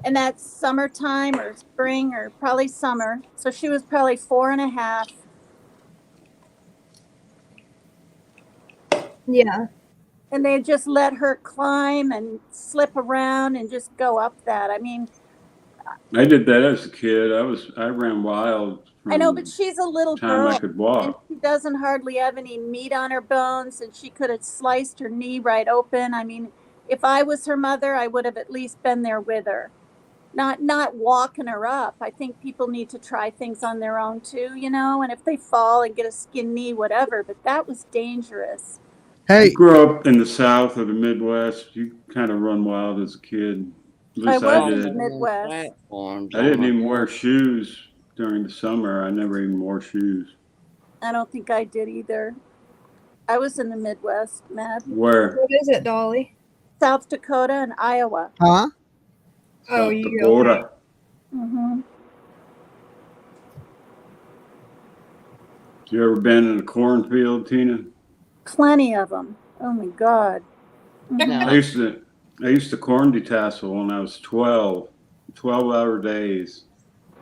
And that's summertime or spring or probably summer. So she was probably 4.5. Yeah. And they just let her climb and slip around and just go up that. I mean, I did that as a kid. I ran wild I know, from but she's a little the time I girl could and walk. she doesn't hardly have any meat on her bones, and she could have sliced her knee right open. I mean, if I was her mother, I would have at least been there with her. Not walking her up. I think people need to try things on their own too, and if they fall and get a skin knee, whatever, but that was dangerous. You Hey, grew up in the South or the Midwest. You kind of run wild as a kid. At I least I was in the did. Midwest. Platforms I didn't on even a wear bus. shoes during the summer. I never even wore shoes. I don't think I did either. I was in the Midwest, Matt. Where? What is it, Dolly? South Dakota and Iowa. huh? Oh, South you Dakota. Mm-hmm. You ever been in a cornfield, Tina? Plenty of them. Oh my God. Mhm. Now, I used to corn detassel when I was 12. 12-hour days.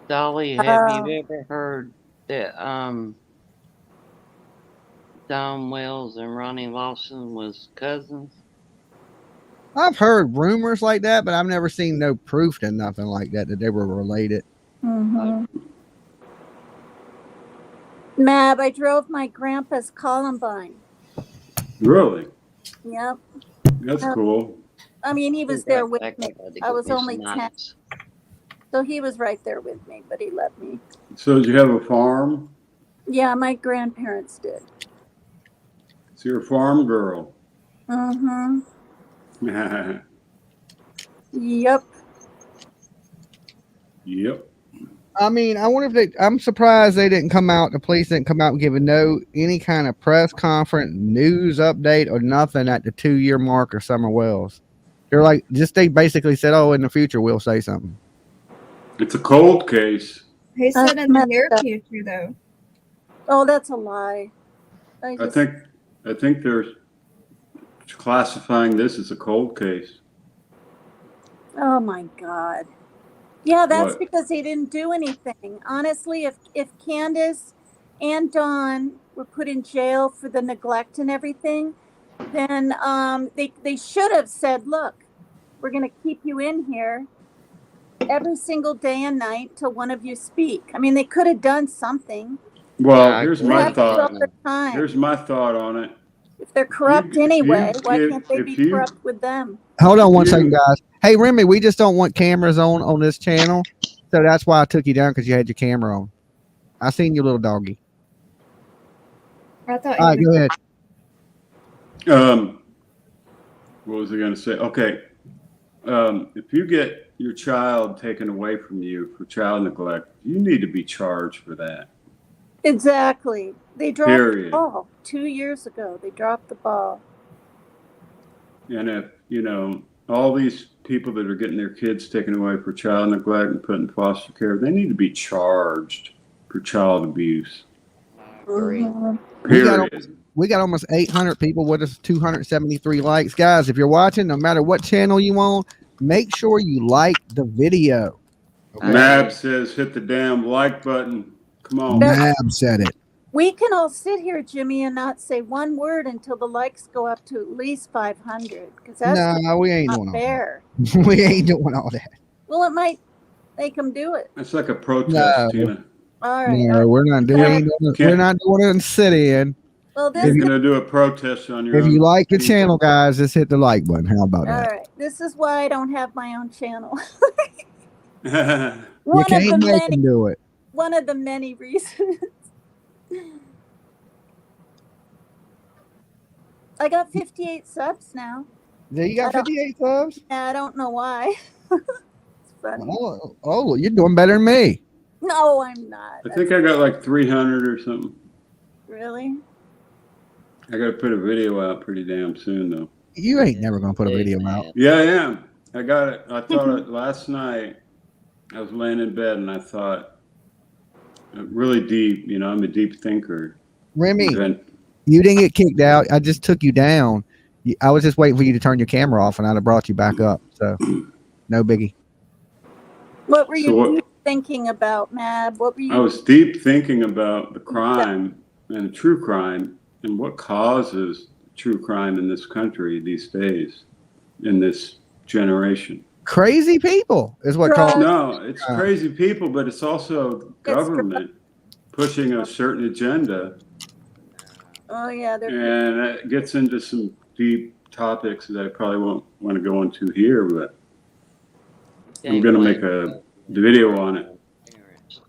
Dolly, have you ever heard that Don Wells and Ronnie Lawson was cousins? I've heard rumors like that, but I've never seen no proof to nothing like that they were related. Mm-hmm. Mab, I drove my grandpa's Columbine. Really? Yep. That's cool. I mean, he was Be there right with back. me. I gotta I get was me only some 10, nuts. so he was right there with me, but he let me. So did you have a farm? Yeah, my grandparents did. So you're a farm girl. Mm-hmm. Yep. Yep. I mean, I wonder if I'm surprised they didn't come out. The police didn't come out and give any kind of press conference, news update, or nothing at the 2-year mark of Summer Wells. They're like, they basically said, "Oh, in the future we'll say something." It's a cold case. He That's said in the messed near up. future, though. Oh, that's a lie. I think they're classifying this as a cold case. Oh my God. Yeah, that's What? because he didn't do anything. Honestly, if Candace and Dawn were put in jail for the neglect and everything, then they should have said, "Look, we're going to keep you in here every single day and night till one of you speak." I mean, they could have done something. Well, here's You my have to do all thought. the time. Here's my thought on it. If they're corrupt anyway, why can't they be if you corrupt with them? Hold on one you- second, guys. Hey, Remy, we just don't want cameras on this channel, so that's why I took you down because you had your camera on. I seen your little doggy. I thought All right, go ahead. What was I going to say? Okay. If you get your child taken away from you for child neglect, you need to be charged for that. Exactly. They dropped Period. the ball 2 years ago. They dropped the ball. And if, all these people that are getting their kids taken away for child neglect and put in foster care, they need to be charged for child abuse. Agree. Mhm. Period. We got almost 800 people with us, 273 likes. Guys, if you're watching, no matter what channel you on, make sure you like the video. Okay. Mab says hit the damn like button. Come on. That- Mab said it. We can all sit here, Jimmy, and not say one word until the likes go up to at least 500, because that's No, we ain't not doing all fair. that. We ain't doing all that. Well, it might make them do it. It's like a protest, No. Tina. All right. No, we're not doing. We're not doing it in sit-in. Well, You're this. going to do a protest on your If own. you like the TV. channel, guys, just hit the like button. How about All that? right. This is why I don't have my own channel. You One of can't the make many. them do it. One of the many reasons. I got 58 subs now. Yeah, you got 58 subs? I don't know why. It's funny. Oh, you're doing better than me. No, I'm not. I think I got like 300 or something. Really? I got to put a video out pretty damn soon, though. You ain't never going to put a video out. Yeah, I am. I got it. I thought it last night. I was laying in bed and I thought, really deep, I'm a deep thinker. Remy, And you didn't get kicked out. I just took you down. I was just waiting for you to turn your camera off, and I'd have brought you back up. So, no biggie. What were So you what- thinking about, Mab? What were you? I was deep thinking about the crime and the true crime and what causes true crime in this country these days, in this generation. Crazy people is what Drugs. called. No, it's crazy people, but it's also government pushing a certain agenda, Oh yeah, they're and that gets into some deep topics that I probably won't want to go into here, but I'm going to make a video on it.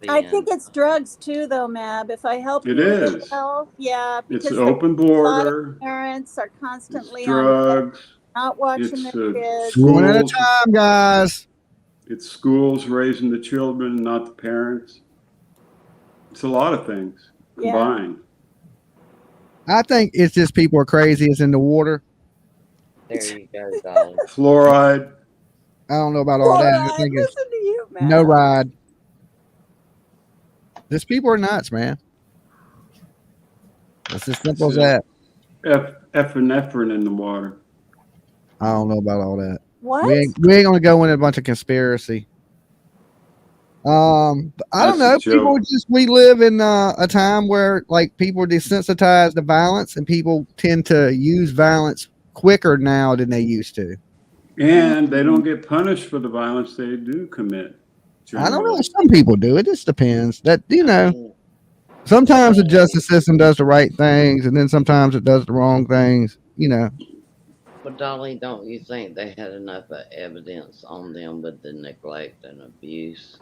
I think it's drugs too, though, Mab. If I help It you with your is. health, yeah, It's because open a lot of border, parents are it's constantly on drugs, not watching it's their kids. One at a schools, time, guys. it's schools raising the children, not the parents. It's a lot of things Yeah. combined. I think it's just people are crazy. It's in the water. There you go, Dolly. Fluoride. I don't know about all that. I Fluoride, think it's listen to you, Mab. no ride. These people are nuts, man. It's as simple as that. Epinephrine in the water. I don't know about all that. What? We ain't gonna go into a bunch of conspiracy. But I don't know. That's a People joke. we live in a time where like people are desensitized to violence, and people tend to use violence quicker now than they used to. And they don't get punished for the violence they do commit. I don't know. generally. Some people do. It just depends. That sometimes the justice system does the right things, and then sometimes it does the wrong things. But Dolly, don't you think they had enough evidence on them with the neglect and abuse?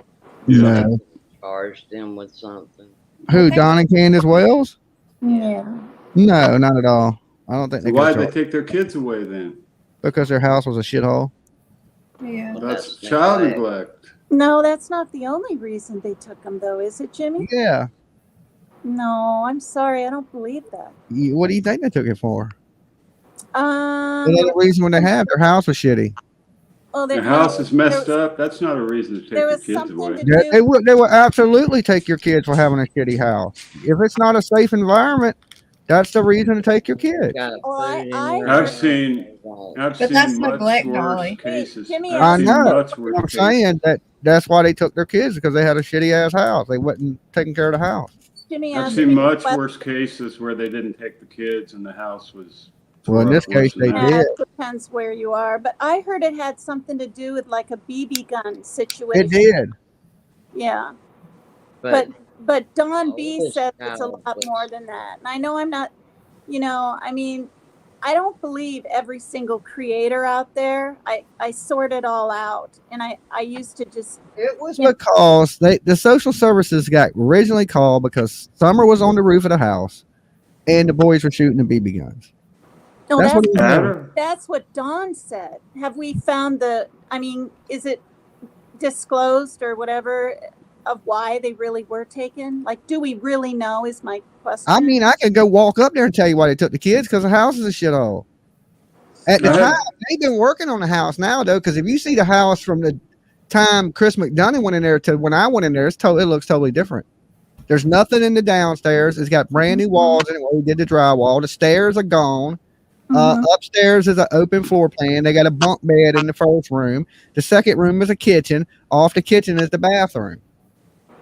Yeah. No. Charge them with something? Who? Don and Candace Wells? Yeah. No, not at all. I don't think So they why'd could they take their kids away then? because their house was a shithole. Yeah. That's That's child neglect. neglect. No, that's not the only reason they took them, though, is it, Jimmy? Yeah. No, I'm sorry, I don't believe that. What do you think they took it for? Um, The reason when they have their house was shitty. oh, The house is messed up. That's not a reason to take there your was kids something away. to They will absolutely take your kids for having a shitty house. If it's not a safe environment, that's the reason to take your kids. Got Oh, food in I your heard- I've seen But that's much neglect, worse Dolly. cases. Jimmy, I've I seen know. much worse I'm cases. saying that's why they took their kids, because they had a shitty ass house. They wasn't taking care of the house. Jimmy I've asked seen me much what- worse cases where they didn't take the kids and the house was. Well, in tore this up worse case, than they that. Yeah, did. it depends where you are, but I heard it had something to do with like a BB gun situation. It did. Yeah, But but Don B oldest says it's a child lot was- more than that. And I know I'm not, I mean, I don't believe every single creator out there. I sort it all out, and I used to just It was because the social services got originally called because Summer was on the roof of the house, and the boys were shooting the BB guns. no. That's what it was. Matter? That's what Don said. Have we found is it disclosed or whatever of why they really were taken? Like, do we really know is my question. I mean, I could go walk up there and tell you why they took the kids, because the house is a shithole. At the Go ahead. time, they've been working on the house now, though, because if you see the house from the time Chris McDonough went in there to when I went in there, it looks totally different. There's nothing in the downstairs. It's got brand new walls in it where we did the drywall. The stairs are gone. Mhm. Upstairs is an open floor plan. They got a bunk bed in the first room. The second room is a kitchen. Off the kitchen is the bathroom.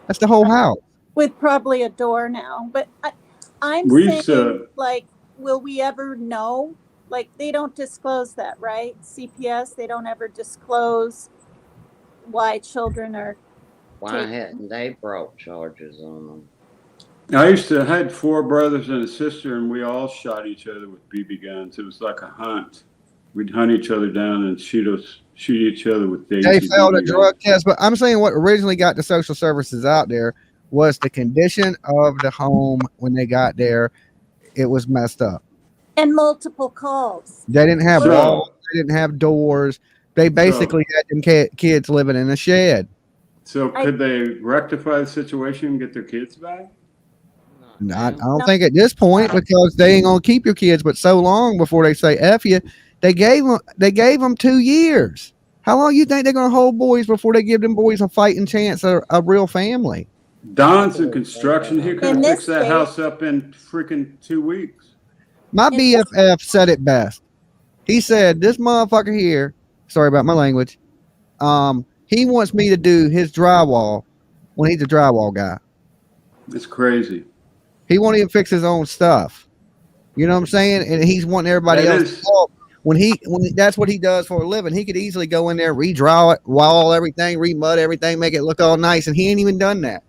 That's the whole house. With probably a door now, but I'm We saying, used to- will we ever know? Like, they don't disclose that, right? CPS, they don't ever disclose why children are. why hadn't they brought charges on them? I had 4 brothers and a sister, and we all shot each other with BB guns. It was like a hunt. We'd hunt each other down and shoot each other with They Daisy failed a BB drug guns. test, but I'm saying what originally got the social services out there was the condition of the home when they got there. It was messed up. And multiple calls. They didn't have So- walls. They didn't have doors. They basically had them kids living in a shed. So could they rectify the situation and get their kids back? I don't think at this point, because they ain't gonna keep your kids but so long before they say F you. They gave them 2 years. How long you think they're gonna hold boys before they give them boys a fighting chance of a real family? Don's in construction. He could In have this fixed that case- house up in freaking 2 weeks. My In- BFF said it best. He said, this motherfucker here, sorry about my language, he wants me to do his drywall when he's a drywall guy. It's crazy. He won't even fix his own stuff. You know what I'm saying? And he's wanting everybody That else is- to help. When that's what he does for a living. He could easily go in there, redraw it, wall everything, remud everything, make it look all nice, and he ain't even done that.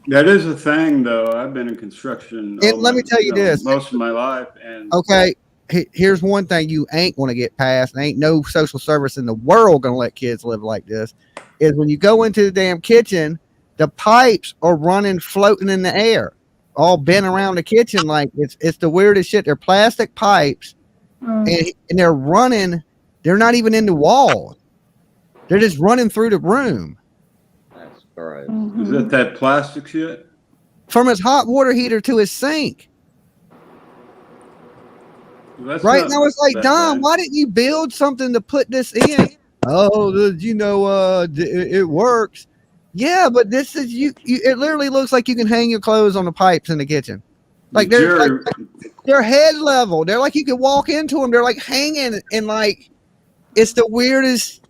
That is a thing, though. I've been in construction Let me tell you this. most of my life, and Okay, here's one thing you ain't going to get past, and ain't no social service in the world going to let kids live like this, is when you go into the damn kitchen, the pipes are running, floating in the air, all bent around the kitchen like it's the weirdest shit. They're plastic pipes, and they're running. They're not even in the walls. They're just running through the room. That's gross. is that plastic shit? From his hot water heater to his sink. That's Right not now, it's like, that Don, bad. why didn't you build something to put this in? Oh, it works. Yeah, but this is you. It literally looks like you can hang your clothes on the pipes in the kitchen. Like they're head level. They're like you can walk into them. They're like hanging, and like it's the weirdest.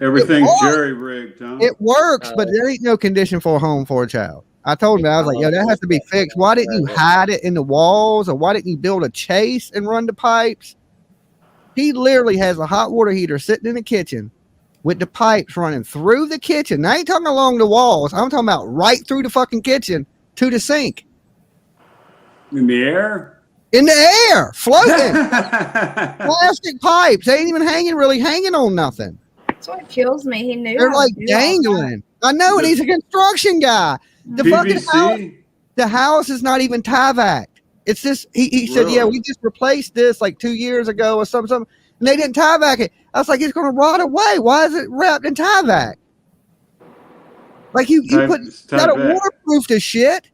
Everything's jerry rigged, huh? It works, but there ain't no condition for a home for a child. I told him, I was like, yo, that has to be fixed. Why didn't you hide it in the walls, or why didn't you build a chase and run the pipes? He literally has a hot water heater sitting in the kitchen with the pipes running through the kitchen. Now, I ain't talking along the walls. I'm talking about right through the fucking kitchen to the sink. In the air? In the air, floating. Plastic pipes. They ain't even hanging on nothing. That's what kills me. He knew. They're how to like do all that. dangling. I know, and he's a construction guy. The fucking house, PVC? the house is not even tie-vac. It's just he said, yeah, we just replaced this like 2 years ago or something, and they didn't tie-vac it. I was like, it's gonna rot away. Why is it wrapped in tie-vac? Like you gotta waterproof this shit.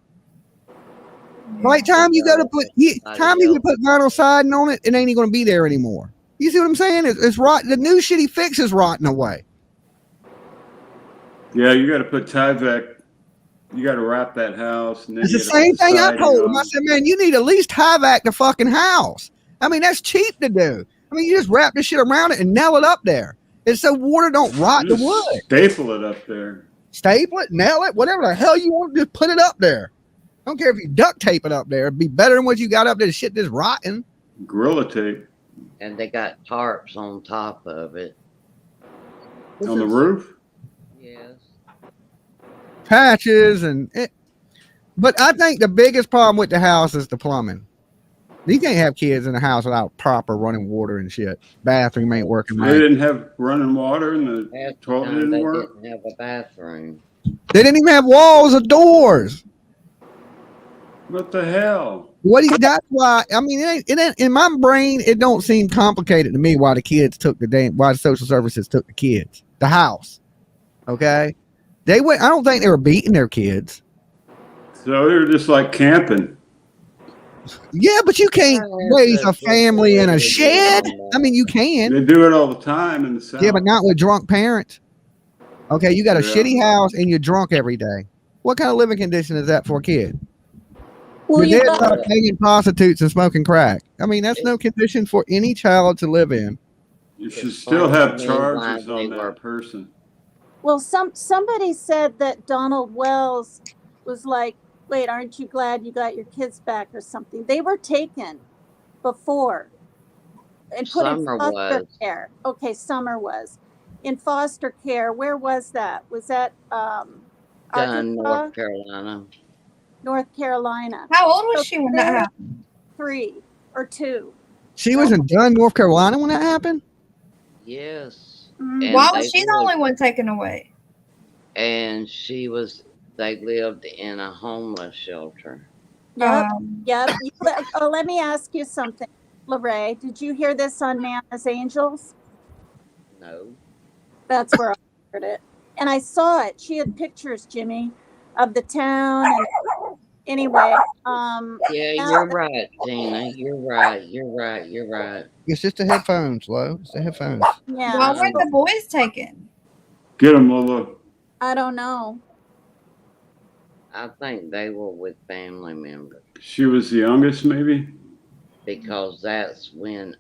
Right time you gotta put you put vinyl siding on it, it ain't even gonna be there anymore. You see what I'm saying? It's rot. The new shit he fixes rotting away. Yeah, you got to put Tyvek. You got to wrap that house. And then It's the same thing I told him. I said, man, you need at least Tyvek the fucking house. I mean, that's cheap to do. I mean, you just wrap this shit around it and nail it up there. It's so water don't rot the wood. Staple it up there. Staple it, nail it, whatever the hell you want, just put it up there. I don't care if you duct tape it up there. It'd be better than what you got up there. The shit that's rotten. Gorilla tape. And they got tarps on top of it. On the roof? Yes. Patches but I think the biggest problem with the house is the plumbing. You can't have kids in the house without proper running water and shit. Bathroom ain't working right. They didn't have running water and the toilet didn't work? They didn't have a bathroom. They didn't even have walls or doors. What the hell? That's why, I mean, it ain't in my brain, it don't seem complicated to me why the social services took the kids, the house. Okay. I don't think they were beating their kids. So they were just like camping. Yeah, but you can't raise a family in a shed. I mean, you can. They do it all the time in the South. Yeah, but not with drunk parents. Okay, you got a shitty house and you're drunk every day. What kind of living condition is that for a kid? Well, Your dad's not paying prostitutes and smoking crack. I mean, that's no condition for any child to live in. You should still have charges on that person. Well, somebody said that Donald Wells was like, wait, aren't you glad you got your kids back or something? They were taken before and put in foster care. Okay, Summer was in foster care. Where was that? Was that North Carolina? North Carolina. How old was she when that happened? 3 or 2. She was in Dunn, North Carolina when that happened? Yes. Why was she the only one taken away? And they lived in a homeless shelter. Yep. Let me ask you something, Lorraine. Did you hear this on Nana's Angels? No. That's where I heard it. And I saw it. She had pictures, Jimmy, of the town. And anyway. Yeah, you're right, Tina. You're right. It's just the headphones, Lo. It's the headphones. Yeah. Why weren't the boys taken? Get them, Lola. I don't know. I think they were with family members. She was the youngest, maybe? Because that's when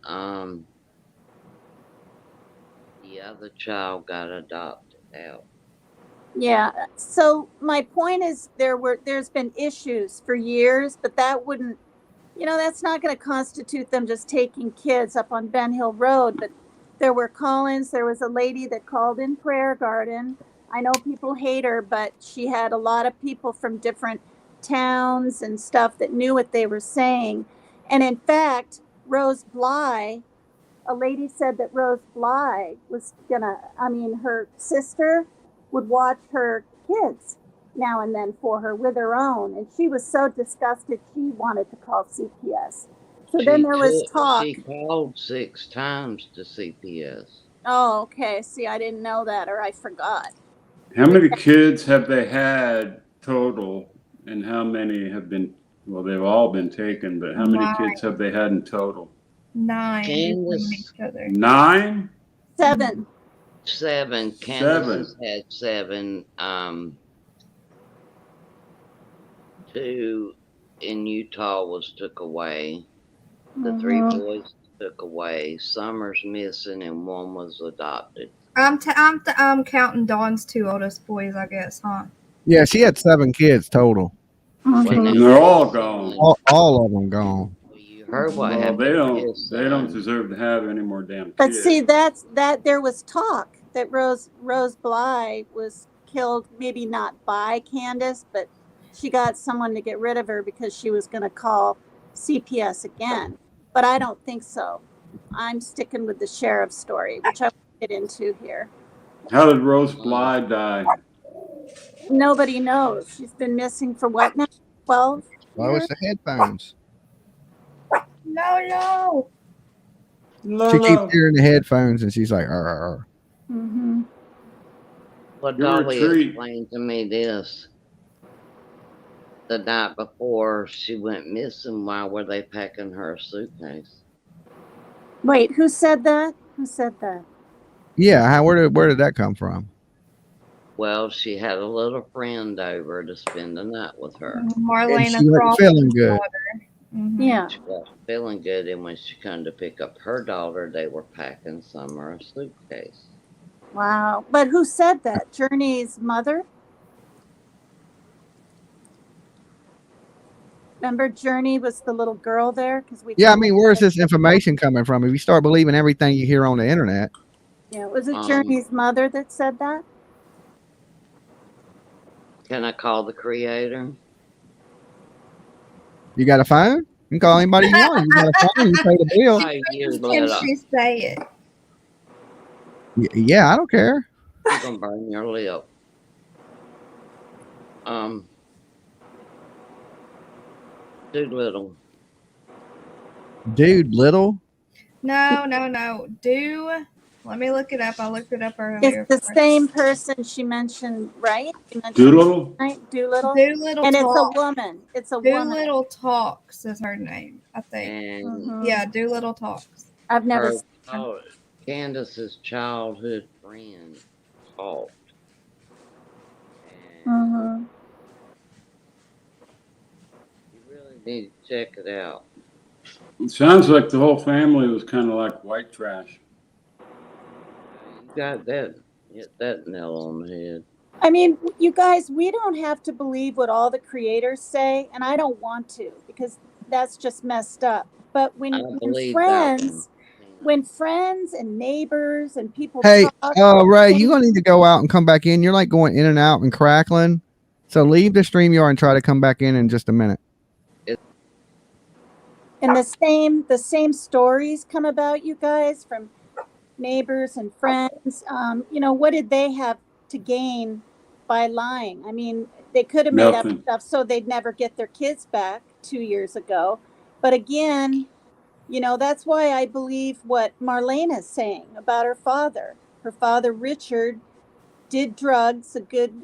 The other child got adopted out. Yeah. So my point is there's been issues for years, but that wouldn't, that's not going to constitute them just taking kids up on Ben Hill Road. But there were call-ins. There was a lady that called in Prayer Garden. I know people hate her, but she had a lot of people from different towns and stuff that knew what they were saying. And in fact, Rose Bly, a lady said that Rose Bly was her sister would watch her kids now and then for her with her own. And she was so disgusted, she wanted to call CPS. So then there was talk. She called 6 times to CPS. Oh, okay. See, I didn't know that, or I forgot. How many kids have they had total, and how many have been, well, they've all been taken, but how many kids have they had in total? 9 between Candace. each other. 9? 7. 7. Candace has had 7. 2 in Utah was took away. The 3 boys took away. Summer's missing, and 1 was adopted. I'm counting Dawn's 2 oldest boys, I guess, huh? Yeah, she had 7 kids total. And they're all gone. All of them gone. Well, you heard what Well, happened. they don't deserve to have any more damn kids. But see, that there was talk that Rose Bly was killed, maybe not by Candace, but she got someone to get rid of her because she was going to call CPS again. But I don't think so. I'm sticking with the sheriff's story, which I won't get into here. How did Rose Bly die? Nobody knows. She's been missing for what now? 12 Oh, years? it's the headphones. No. She keeps hearing the headphones, and she's like, "Arr." Mm-hmm. Well, You're a Dolly treat. explained to me this. The night before she went missing, why were they packing her suitcase? Wait, who said that? Who said that? Yeah, where did that come from? Well, she had a little friend over to spend the night with her. Marlena she wasn't feeling good. Yeah. She was feeling good, and when she come to pick up her daughter, they were packing Summer a suitcase. Wow. But who said that? Journey's mother? Remember Journey was the little girl there? Yeah, I mean, where's this information coming from? If you start believing everything you hear on the internet. Yeah, was it Journey's mother that said that? Can I call the creator? You got a phone? You can call anybody you want. You got a phone, you pay the bill. Can she say it? Yeah, I don't care. You're gonna burn your lip. Doolittle. Dude, little? No. Let me look it up. I looked it up earlier. It's the same person she mentioned, right? Doolittle? Right? Doolittle. Doolittle And Talks. it's a woman. It's a woman. Doolittle Talks is her name, I think. And Yeah, Doolittle Talks. I've never her, seen her. Candace's childhood friend talked. And Mm-hmm. you really need to check it out. It sounds like the whole family was kind of like white trash. You got that. Hit that nail on the head. I mean, you guys, we don't have to believe what all the creators say, and I don't want to because that's just messed up. But when friends and neighbors and people Hey, talk, Ray, you're gonna need to go out and come back in. You're like going in and out and crackling. So leave the StreamYard and try to come back in just a minute. and the same stories come about, you guys, from neighbors and friends. What did they have to gain by lying? I mean, they could have made up stuff so they'd never get their kids back 2 years ago. But again, that's why I believe what Marlene is saying about her father. Her father, Richard, did drugs a good,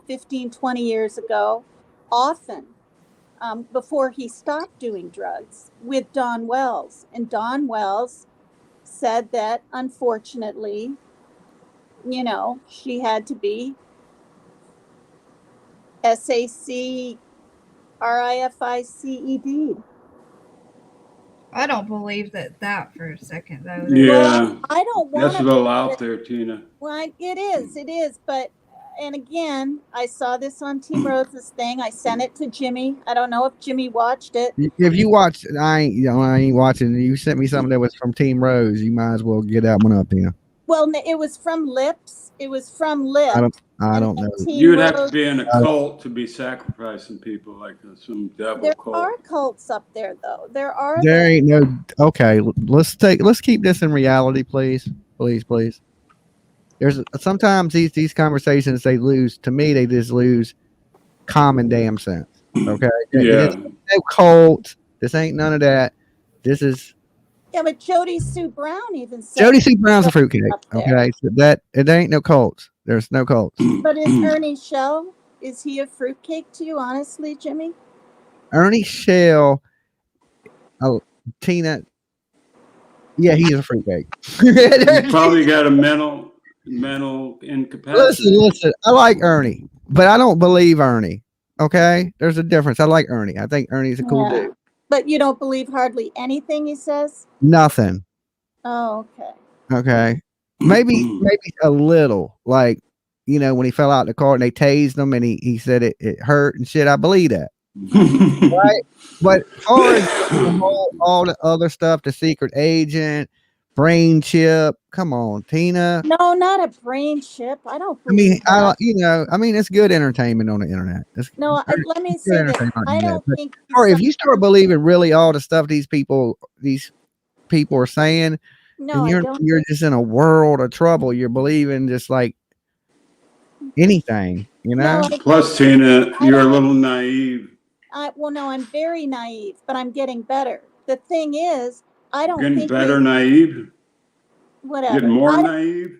15, 20 years ago, often, before he stopped doing drugs with Dawn Wells. And Dawn Wells said that, unfortunately, she had to be SACRIFICED. I don't believe that for a second, though. Yeah. Well, I don't want That's a little out there, Tina. Well, it is. But, and again, I saw this on Team Rose's thing. I sent it to Jimmy. I don't know if Jimmy watched it. If you watch, I ain't watching. You sent me something that was from Team Rose. You might as well get that one up here. Well, it was from Lips. It was from Lips. I don't know. You would have to be in a cult to be sacrificing people like some devil There cult. are cults up there, though. There ain't no. Okay, let's keep this in reality, please. There's sometimes these conversations they lose. To me, they just lose common damn sense. Okay. Yeah. No cult. This ain't none of that. This is. Yeah, but Jody Sue Brown even said Jody Sue Brown's a fruitcake. there. Okay, so that it ain't no cults. There's no cults. But is Ernie Shell? Is he a fruitcake to you, honestly, Jimmy? Ernie Shell. Oh, Tina. Yeah, he's a fruitcake. He's probably got a mental incapacity. Listen. I like Ernie, but I don't believe Ernie. Okay, there's a difference. I like Ernie. I think Ernie's a cool dude. But you don't believe hardly anything he says? Nothing. Oh, okay. Okay. Maybe a little. Like, when he fell out of the car and they tased him and he said it hurt and shit. I believe that. Right? But as far as all the other stuff, the secret agent, brain chip, come on, Tina. No, not a brain chip. I don't believe it's good entertainment on the internet. Let me say this. I don't think or if you start believing really all the stuff these people are saying, and you're just in a world of trouble. You're believing just like anything, Plus, Tina, you're a little naive. No, I'm very naive, but I'm getting better. The thing is, I don't getting think better naive. Whatever. Getting more naive.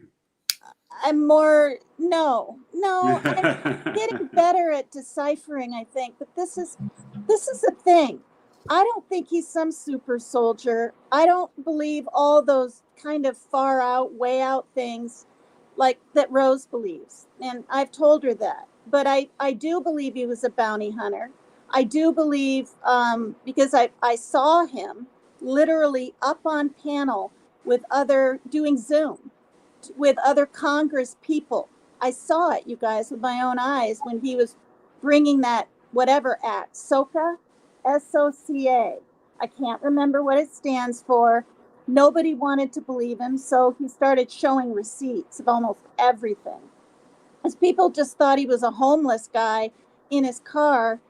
I'm more no. I'm getting better at deciphering, I think. But this is the thing. I don't think he's some super soldier. I don't believe all those kind of far out, way out things like that Rose believes. And I've told her that. But I do believe he was a bounty hunter. I do believe because I saw him literally up on panel with doing Zoom with other Congress people. I saw it, you guys, with my own eyes when he was bringing that whatever act, SOCA, S-O-C-A. I can't remember what it stands for. Nobody wanted to believe him, so he started showing receipts of almost everything. As people just thought he was a homeless guy in his car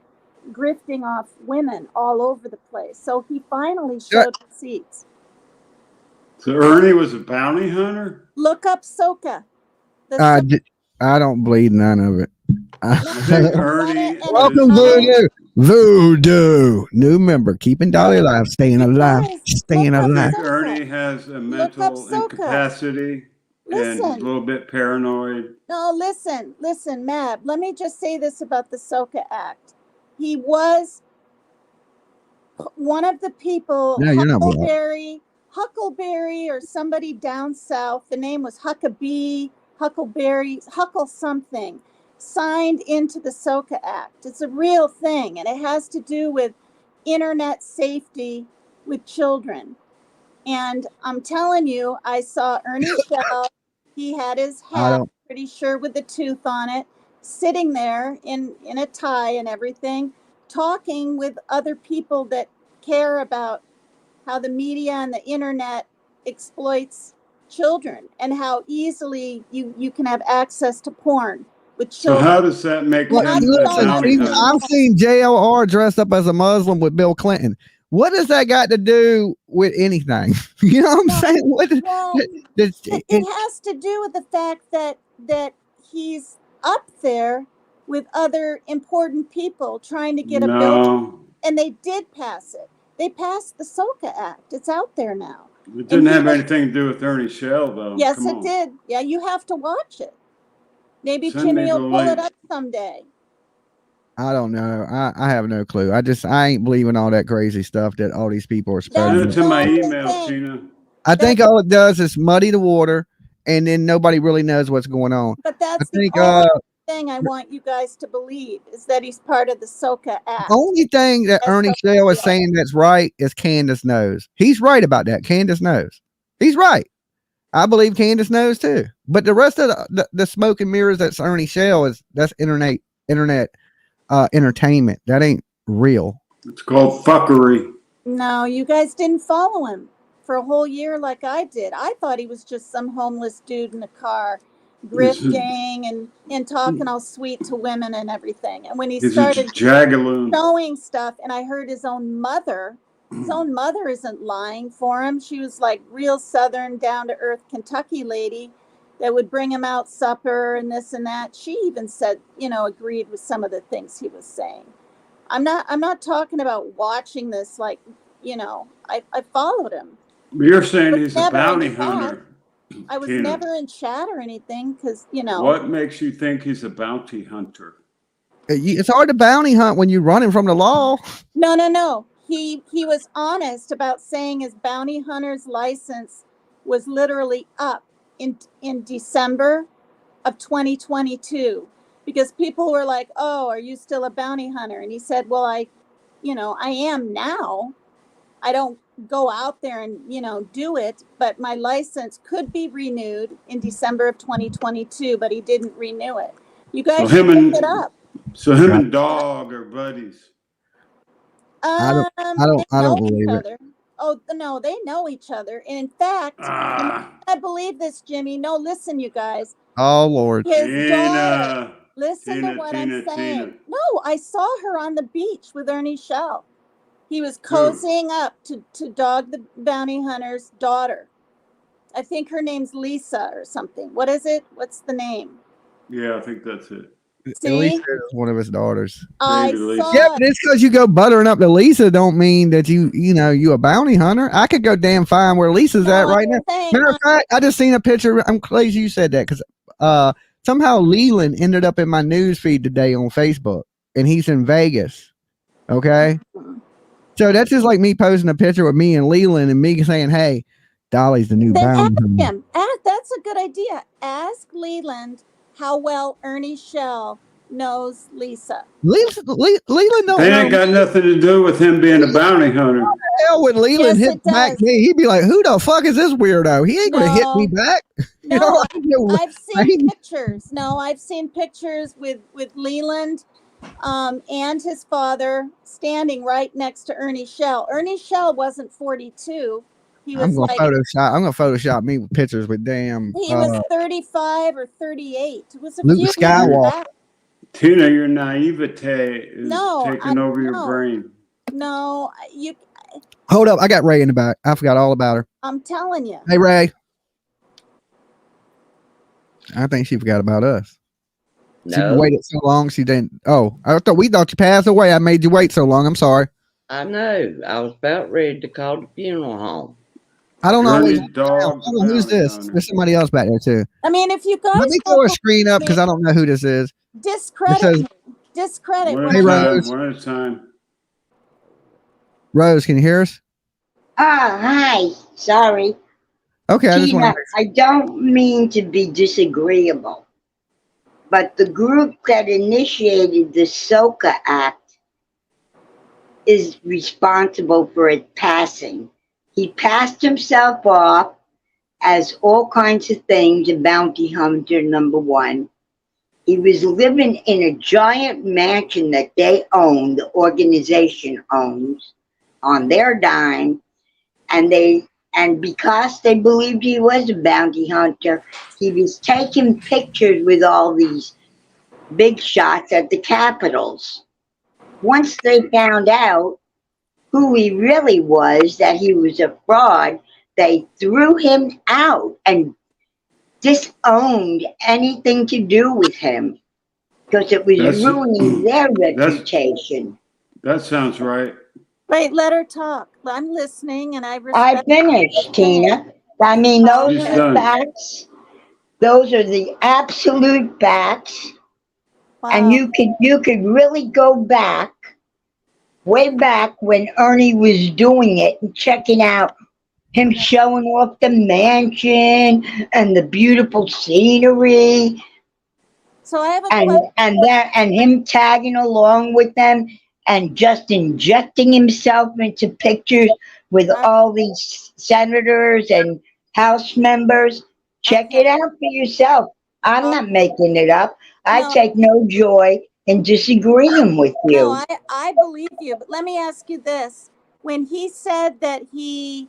grifting off women all over the place. So he finally showed receipts. So Ernie was a bounty hunter? Look up SOCA. I don't believe none of it. I think Ernie. Welcome, Voodoo. New member, keeping Dolly alive, staying alive. I think Ernie has a mental incapacity and a little bit paranoid. No, listen, Mab. Let me just say this about the SOCA Act. He was one of the people, Huckleberry or somebody down south. The name was Huckleberry, Huckle something, signed into the SOCA Act. It's a real thing, and it has to do with internet safety with children. And I'm telling you, I saw Ernie Shell. He had his hat, pretty sure, with the tooth on it, sitting there in a tie and everything, talking with other people that care about how the media and the internet exploits children and how easily you can have access to porn with children. So how does that make sense? I've seen JLR dressed up as a Muslim with Bill Clinton. What does that got to do with anything? You know what I'm saying? It has to do with the fact that he's up there with other important people trying to get a bill, and they did pass it. They passed the SOCA Act. It's out there now. It didn't have anything to do with Ernie Shell, though. Yes, it did. Yeah, you have to watch it. Maybe Jimmy will pull it up someday. I don't know. I have no clue. I ain't believing all that crazy stuff that all these people are spreading. Send it to my email, Tina. I think all it does is muddy the water, and then nobody really knows what's going on. But that's thing I want you guys to believe is that he's part of the Soka Act. Only thing that Ernie Shell is S-O-K-A. saying that's right is Candace knows. He's right about that. Candace knows. He's right. I believe Candace knows too. But the rest of the smoke and mirrors that's Ernie Shell that's internet entertainment. That ain't real. It's called fuckery. No, you guys didn't follow him for a whole year like I did. I thought he was just some homeless dude in a car grifting and talking all sweet to women and everything. And when he started showing stuff, and I heard his own mother isn't lying for him. She was like real Southern, down to earth Kentucky lady that would bring him out supper and this and that. She even said, agreed with some of the things he was saying. I'm not talking about watching this like, I followed him. You're saying he's a bounty hunter. I was never in chat or anything because, What makes you think he's a bounty hunter? It's hard to bounty hunt when you're running from the law. No. He was honest about saying his bounty hunter's license was literally up in December of 2022 because people were like, "Oh, are you still a bounty hunter?" And he said, "Well, I am now. I don't go out there and, do it, but my license could be renewed in December of 2022, but he didn't renew it." You guys should look it up. So him and Dog are buddies. I don't believe it. Oh, no, they know each other. And in fact, I believe this, Jimmy. No, listen, you guys. Oh, Lord. His daughter. Listen to what I'm saying. No, I saw her on the beach with Ernie Shell. He was cozying up to Dog the Bounty Hunter's daughter. I think her name's Lisa or something. What is it? What's the name? Yeah, I think that's it. See? Lisa is one of his daughters. I saw yeah, but it's because you go buttering up to Lisa don't mean that you a bounty hunter. I could go damn fine where Lisa's at right now. Matter of fact, I just seen a picture. I'm glad you said that because somehow Leland ended up in my news feed today on Facebook, and he's in Vegas. Okay. So that's just like me posting a picture with me and Leland and me saying, "Hey, Dolly's the new bounty hunter." That's a good idea. Ask Leland how well Ernie Shell knows Lisa. Leland don't They ain't got nothing to do with him being a bounty hunter. Hell, when Leland hit back me, he'd be like, "Who the fuck is this weirdo? He ain't gonna hit me back." No, I've seen pictures. No, I've seen pictures with Leland and his father standing right next to Ernie Shell. Ernie Shell wasn't 42. He was I'm gonna Photoshop me with pictures with damn. He was 35 or 38. It was a Luke few Skywalker. years back. Tina, your naivete is taking over your brain. No, you. Hold up, I got Ray in the back. I forgot all about her. I'm telling you. Hey, Ray. I think she forgot about us. No. She waited so long. She didn't. Oh, we thought you passed away. I made you wait so long. I'm sorry. I know. I was about ready to call the funeral home. I don't know. Who's this? There's somebody else back there too. I mean, if you guys let me throw a screen up because I don't know who this is. Discredit. Hey, Rose. One at a time. Rose, can you hear us? Hi. Sorry. Okay. Tina, I don't mean to be disagreeable, but the group that initiated the Soka Act is responsible for it passing. He passed himself off as all kinds of things, a bounty hunter, number one. He was living in a giant mansion that they own, the organization owns, on their dime, and because they believed he was a bounty hunter, he was taking pictures with all these big shots at the capitals. Once they found out who he really was, that he was a fraud, they threw him out and disowned anything to do with him because it was ruining their reputation. That sounds right. Wait, let her talk. I'm listening, and I finished, Tina. I mean, those are the facts. Those are the absolute facts. Wow. And you could really go back, way back when Ernie was doing it and checking out him showing off the mansion and the beautiful scenery. So I have a and question. and him tagging along with them and just injecting himself into pictures with all these senators and House members. Check Okay. it out for yourself. I'm Oh, not making it up. I no, take no joy in disagreeing with no, you. I believe you. But let me ask you this. When he said that he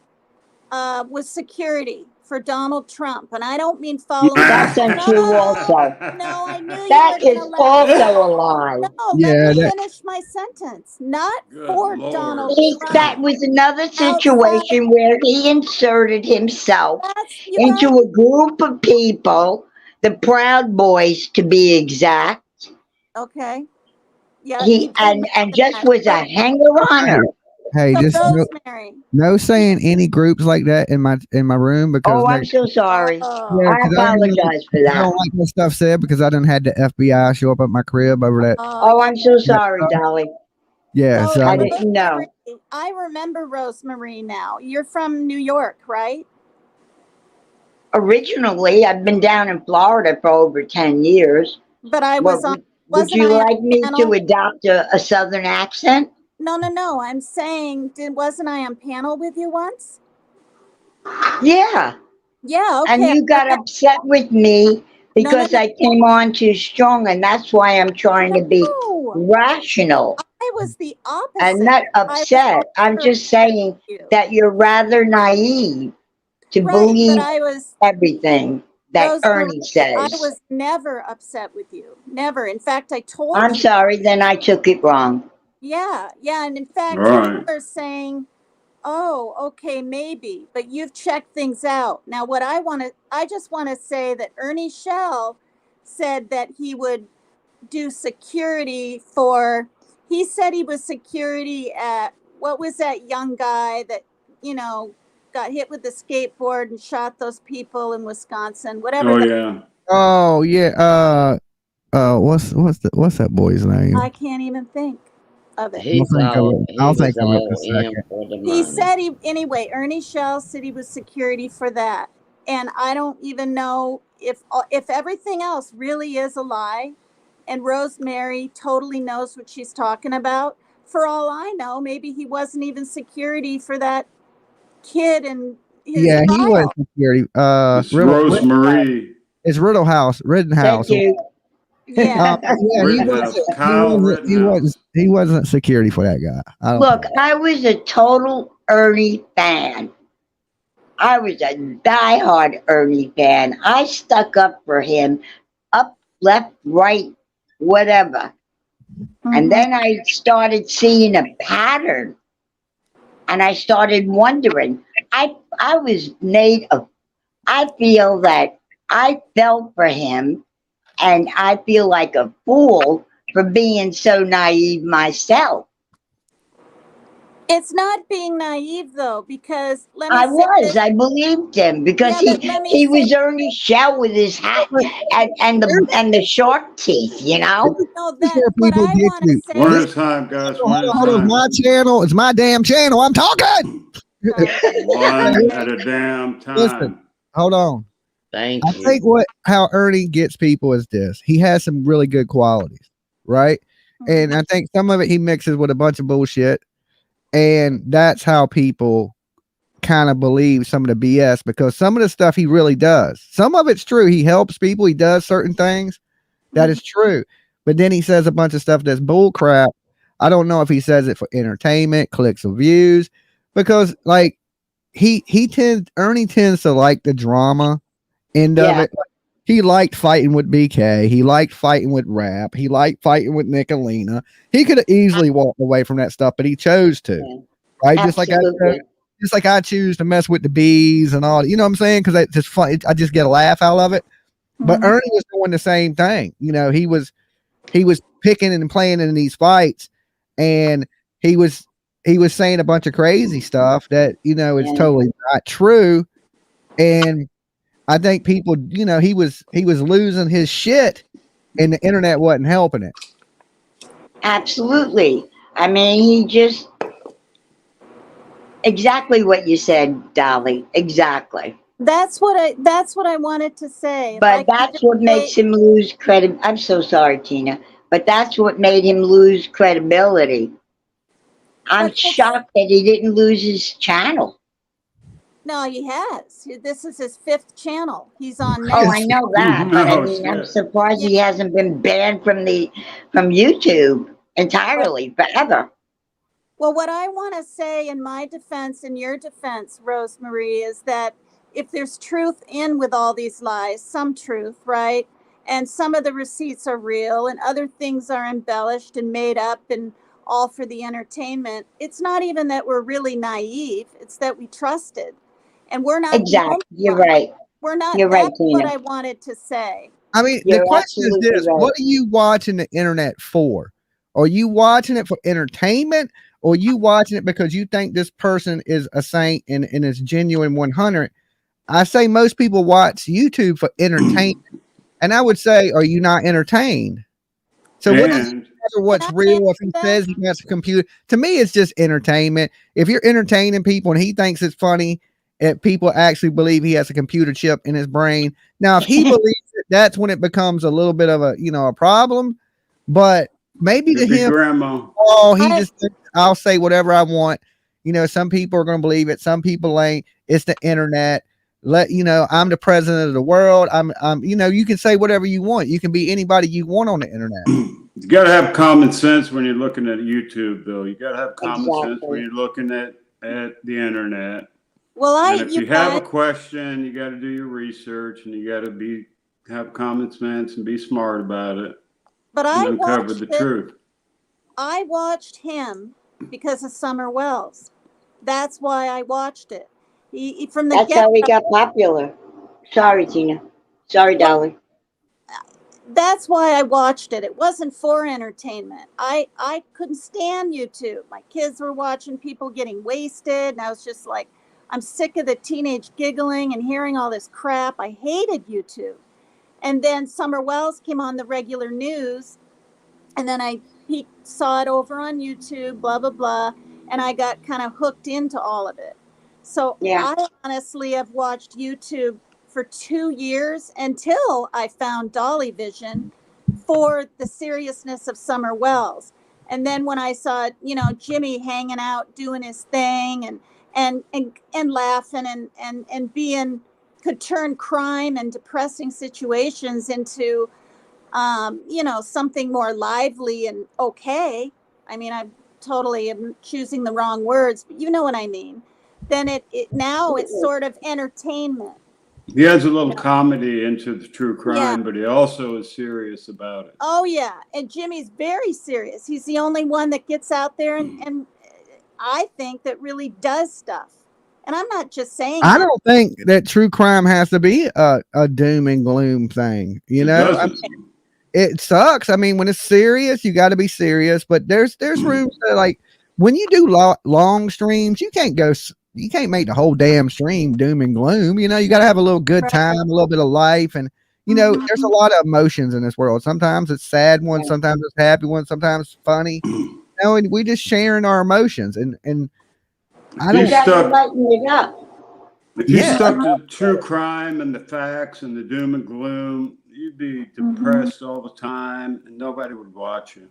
was security for Donald Trump, and I don't mean following. That's untrue also. No, I knew you That were going to is laugh. also a lie. No, let Yeah, me that finish my sentence. Not Good for Lord. Donald That Trump. was another Outside. situation where he inserted himself That's you into guys. a group of people, the Proud Boys to be exact. Okay. Yeah, he He did and mention just that. was a hanger hey, on. hey, So just Rosemary. no saying any groups like that in my room because Oh, I'm next so sorry. yeah, Oh, I because apologize for I that. don't like that stuff said because I done had the FBI show up at my crib over that. oh Oh, yeah. I'm so that sorry, stuff. Dolly. Yeah, So so I didn't know. Rosemary, I remember Rosemary now. You're from New York, right? Originally, I've been down in Florida for over 10 years. But I What was on. would Wasn't you I on like me to panel? adopt a southern accent? No. I'm saying, wasn't I on panel with you once? Yeah. Yeah. And Okay. you I got remember. upset with me No. because I came on too strong, and that's why I'm trying to be No. rational I was the and opposite. not I was upset. I'm never just saying you. that you're rather naive to Right. But believe I was everything that Rosemary. Ernie I says. was never upset with you. Never. In fact, I told I'm you. sorry, then I took it wrong. Yeah. Yeah. And in All fact, you right. were saying, oh, okay, maybe, but you've checked things out. Now, I just want to say that Ernie Shell said that he would do security he said he was security at, what was that young guy that, you know, got hit with the skateboard and shot those people in Wisconsin, whatever Oh, that, yeah. oh yeah, what's that boy's name? I can't even think of it. I'll He's think of all it. he I'll think was of it in a all in second. for the He money. said anyway, Ernie Shell said he was security for that. And I don't even know if everything else really is a lie and Rosemary totally knows what she's talking about. For all I know, maybe he wasn't even security for that kid and his Yeah, he was trial. security. It's Rosemarie It's Thank Rittenhouse. you. Yeah. Yeah, Rittenhouse. Kyle Rittenhouse. he wasn't security for that guy. I don't Look, think. I was a total Ernie fan. I was a diehard Ernie fan. I stuck up for him, up, left, right, whatever. And Mhm. then I started seeing a pattern, and I started wondering. I was made of. I feel that I fell for him, and I feel like a fool for being so naive myself. It's not being naive though, because let me I say this. was. I believed him because Yeah, but let me he say was Ernie Shell with his hat and the shark teeth. You know. no Here's that where what people I get want to you. say One is at a time, guys. Hold One at on, a hold on. time. My channel. It's my damn channel. I'm talking. sorry. One Okay. at a damn Listen, time. hold on. I Thank you. think how Ernie gets people is this. He has some really good qualities, right? And I think some of it he mixes with a bunch of bullshit. And that's how people kind of believe some of the BS because some of the stuff he really does. Some of it's true. He helps people, he does certain things. That is true. But then he says a bunch of stuff that's bull crap. I don't know if he says it for entertainment, clicks or views, because like Ernie tends to like the drama end of Yeah. it. He liked fighting with BK. He liked fighting with Rap. He liked fighting with Nicolina. He could have easily walked away from that stuff, but he chose to. Right? Absolutely. Just like I choose to mess with the bees and all. You know what I'm saying? Because it's just fun. I just get a laugh out of it. But Ernie was doing the same thing. You know, he was picking and playing in these fights, and he was saying a bunch of crazy stuff that is Yeah. totally not true. And I think people, he was losing his shit, and the internet wasn't helping it. Absolutely. I mean, he just exactly what you said, Dolly. Exactly. That's what I wanted to say. If I But can that's just what say, makes him lose credit. I'm so sorry, Tina, but that's what made him lose credibility. I'm but it's shocked that he didn't lose his channel. no, he has. This is his fifth channel. He's on Oh, now. I know that, but I No mean, I'm shit. surprised Yeah, he hasn't been banned from YouTube right. entirely forever. Well, what I want to say in my defense and your defense, Rosemary, is that if there's truth in with all these lies, some truth, right? And some of the receipts are real and other things are embellished and made up and all for the entertainment. It's not even that we're really naive, it's that we trusted. And we're not the only Exactly. You're ones. right. We're not, You're right, that's what Tina. I wanted to say. I mean, the You're question is absolutely this: right. what are you watching the internet for? Are you watching it for entertainment, or are you watching it because you think this person is a saint and is genuine 100? I say most people watch YouTube for entertainment, and I would say, are you not entertained? So what does it And matter Can what's I real if answer he that? says he has a computer? To me, it's just entertainment. If you're entertaining people and he thinks it's funny, and people actually believe he has a computer chip in his brain. Now, if he believes it, that's when it becomes a little bit of a problem. But maybe to your big him, grandma. oh, he I just thinks I'll say whatever I want. Some people are going to believe it, some people ain't. It's the internet. I'm the president of the world. You can say whatever you want. You can be anybody you want on the internet. You got to have common sense when you're looking at YouTube, though. You got to have common sense when Exactly. you're looking at the internet. well I And if you you have a guys question, you got to do your research, and you got to have common sense and be smart about it but and I uncover watched the it. truth. I watched him because of Summer Wells. That's why I watched it. From the That's get how he go. got popular. Sorry, Tina. Sorry, Well, Dolly. that's why I watched it. It wasn't for entertainment. I couldn't stand YouTube. My kids were watching people getting wasted, and I was just like, I'm sick of the teenage giggling and hearing all this crap. I hated YouTube. And then Summer Wells came on the regular news, and then he saw it over on YouTube, blah blah blah, and I got kind of hooked into all of it. So Yeah. I honestly have watched YouTube for 2 years until I found Dolly Vision for the seriousness of Summer Wells. And then when I saw, Jimmy hanging out doing his thing and laughing and being could turn crime and depressing situations into something more lively and okay. I mean, I totally am choosing the wrong words, but you know what I mean. Then it now it's sort of entertainment. He adds a little You know? comedy into the true Yeah. crime, but he also is serious about it. Oh yeah. And Jimmy's very serious. He's the only one that gets out there and I think that really does stuff. And I'm not just saying I that. don't think that true crime has to be a doom and gloom thing. It doesn't. It sucks. I mean, when it's serious, you got to be serious. But there's rooms that, like, when you do long streams, you can't make the whole damn stream doom and gloom. You got to have a little good time, a little bit of life, and there's a Mhm. lot of emotions in this world. Sometimes it's sad ones, sometimes it's happy ones, sometimes it's funny. And we just sharing our emotions, and I If you You don't. got to stuck lighten it up. If you Yeah, stuck to true crime and the facts and the doom and gloom, you'd be Mhm. depressed all the time and nobody would watch you.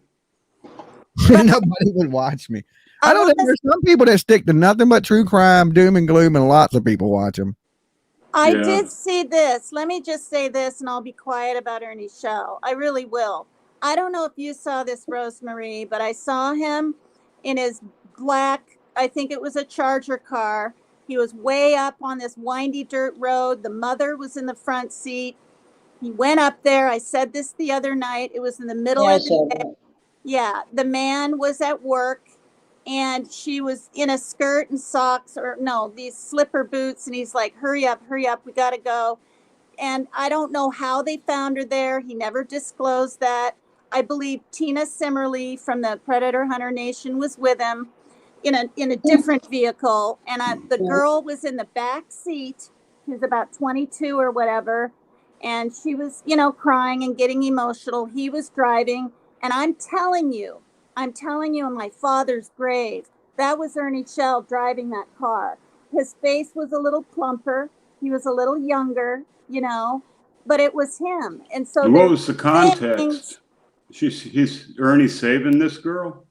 But nobody would watch me. I I don't want know. to There's some people that stick to nothing but true crime, doom and gloom, and lots of people watch them. I Yeah. did see this. Let me just say this and I'll be quiet about Ernie Shell. I really will. I don't know if you saw this, Rosemary, but I saw him in his black, I think it was a Charger car. He was way up on this windy dirt road. The mother was in the front seat. He went up there. I said this the other night. It was in the middle Yeah, I of the saw day. that. Yeah, the man was at work and she was in a skirt and socks, or no, these slipper boots, and he's like, hurry up, we got to go. And I don't know how they found her there. He never disclosed that. I believe Tina Simmerly from the Predator Hunter Nation was with him in a different vehicle, and the Yeah. girl was in the back seat. She was about 22 or whatever, and she was, crying and getting emotional. He was driving, and I'm telling you, on my father's grave, that was Ernie Shell driving that car. His face was a little plumper. He was a little younger, but it was him. And so And what there's was the things. context? He's Ernie saving this girl?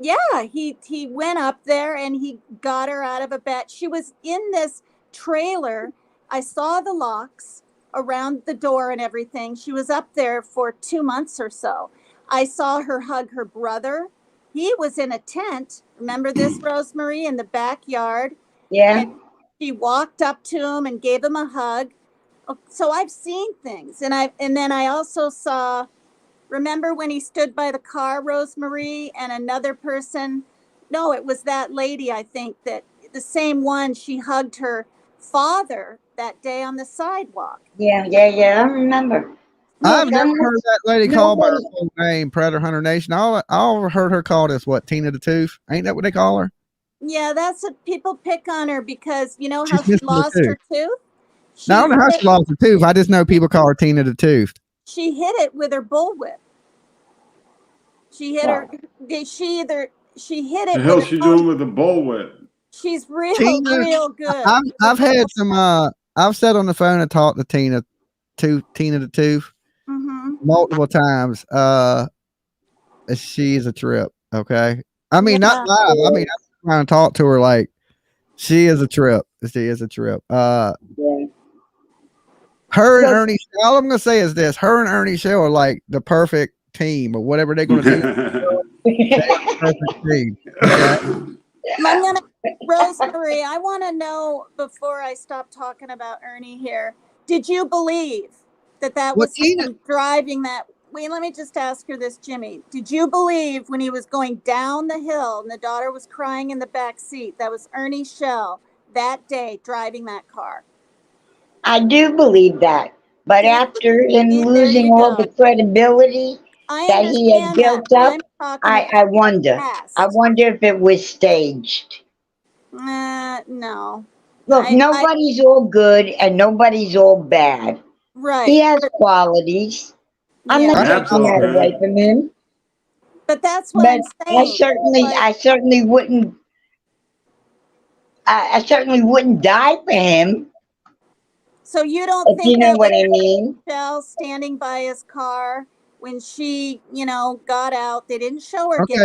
Yeah, he went up there and he got her out of a bed. She was in this trailer. I saw the locks around the door and everything. She was up there for 2 months or so. I saw her hug her brother. He was in a tent. Remember this, Rosemary, in the backyard? Yeah. And she walked up to him and gave him a hug. So I've seen things. And then I also saw, remember when he stood by the car, Rosemary, and another person? No, it was that lady, I think, that the same one, she hugged her father that day on the sidewalk. Yeah. I remember. I've Look, never I'm heard that lady not, called by her nobody, full name, Predator Hunter Nation. All heard her called as what, Tina the Tooth? Ain't that what they call her? Yeah, that's what people pick on her because you know how She's she missing a lost tooth. her tooth? Now, I She don't know how hit, she lost her tooth. I just know people call her Tina the Tooth. she hit it with her bullwhip. She hit her. well, She hit The it with hell her she own. doing with a bullwhip? She's real, Tina, real good. I've had some. I've sat on the phone and talked to Tina the Tooth Mm-hmm. multiple times. She's a trip. Okay, I mean not Yeah. live. I mean I'm trying to talk to her like she is a trip. She is a trip. yeah. Her and Look, Ernie. All I'm gonna say is this: her and Ernie Shell are like the perfect team, or whatever they're gonna do. They're the perfect team. Okay. I'm gonna, Rosemary, I want to know before I stop talking about Ernie here. Did you believe that Well, was Tina, him driving that? Wait, let me just ask her this, Jimmy. Did you believe when he was going down the hill and the daughter was crying in the back seat that was Ernie Shell that day driving that car? I do believe that. But See, after him there losing you all the go. credibility I that he had understand that, built but up, I'm talking about I wonder. I past. wonder if it was staged. No. Look, I nobody's all good and nobody's all bad. He right. has qualities. I'm Yeah. not I Bab's taking all that away good. from him. But that's what But I'm saying. Like, I certainly wouldn't I certainly wouldn't die for him, so you don't if you think know that was what I mean. Shell standing by his car when she, got out? They didn't show her get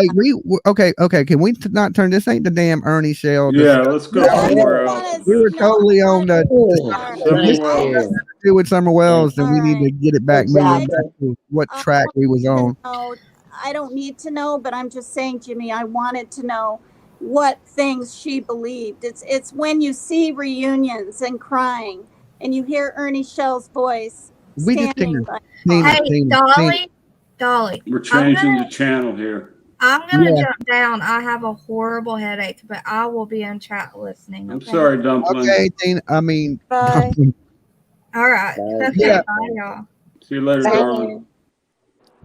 okay, out. okay. Can we not turn this? Ain't the damn Ernie Shell Yeah, discussion? let's go No, I just somewhere want else. to. We were No, totally I on want. the. All Ooh, right. If Summer this thank has Wells. you. nothing to do with Summer Wells, then All we need to right. get it back moving I back Exactly. to what I track want we was to on. know. I don't need to know, but I'm just saying, Jimmy. I wanted to know what things she believed. It's when you see reunions and crying, and you hear Ernie Shell's voice We just standing Tina, by the Tina, car. Hey, Tina, Tina. Dolly, We're changing the channel here. I'm gonna Yeah. jump down. I have a horrible headache, but I will be in chat listening. I'm Okay. sorry, Dumpling. Okay, Tina. I mean, Bye. All right. Bye. Okay. yeah. Bye, y'all. See you later, Bye darling.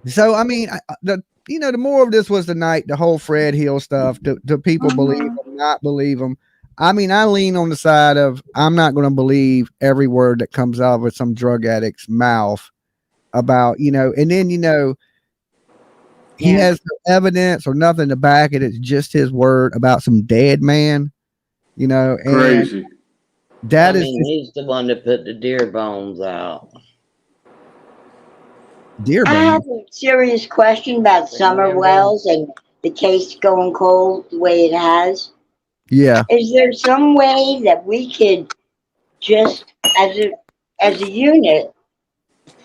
now. So I mean, the more of this was tonight. The whole Fred Hill stuff. Do people believe Mhm. him? Not believe him? I mean, I lean on the side of I'm not going to believe every word that comes out of some drug addict's mouth about and then he Yeah. has no evidence or nothing to back it. It's just his word about some dead man, and Crazy. that I is mean, just he's the one that put the deer bones out. dear I man. have a serious question about Summer Remember? Wells and the case going cold the way it has. Yeah. Is there some way that we could just, as a unit,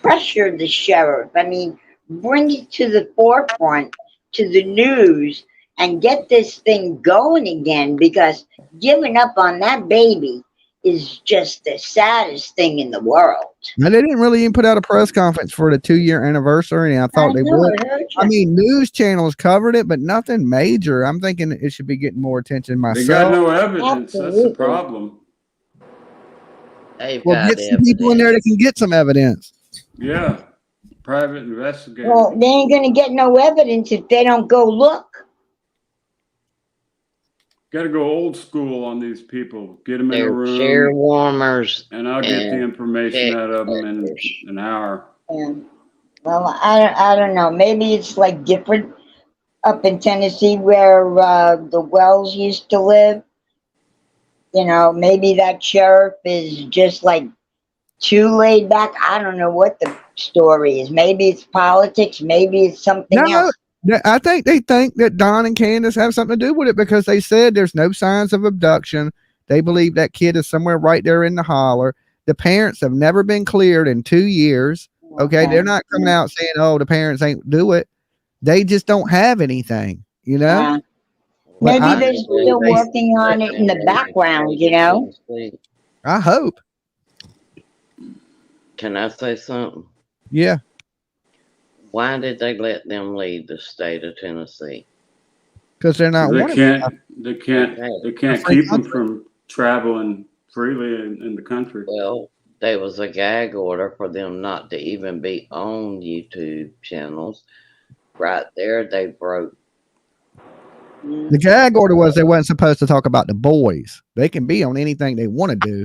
pressure the sheriff? I mean, bring it to the forefront, to the news, and get this thing going again, because giving up on that baby is just the saddest thing in the world. Now, they didn't really even put out a press conference for the 2-year anniversary, and I I thought they know, would. I heard I you. mean, news channels covered it, but nothing major. I'm thinking it should be getting more attention They got myself. no evidence. That's the Absolutely. problem. They've Well, got get some people in there that evidence. can get some evidence. Yeah. Private investigator. Well, they ain't gonna get no evidence if they don't go look. Got to go old school on these people. Get them in a They're room, chair warmers and I'll get the and information check out of them in workers. an hour. And well, I don't know. Maybe it's like different up in Tennessee where the Wells used to live. You know, maybe that sheriff is just like too laid back. I don't know what the story is. Maybe it's politics. Maybe it's something No, else. I think they think that Don and Candace have something to do with it because they said there's no signs of abduction. They believe that kid is somewhere right there in the holler. The parents have never been cleared in 2 years. Okay, they're not coming out saying, "Oh, the parents ain't do it." They just don't have anything, you know. Uh, But maybe I, they're still working on it in the background, you know? I hope, Can I say something? yeah, Why did they let them leave the state of Tennessee? because they're not They wanted. can't free keep them country. from traveling freely in the country. Well, there was a gag order for them not to even be on YouTube channels. Right there, they broke. The gag order was they wasn't supposed to talk about the boys. They can be on anything they want to do.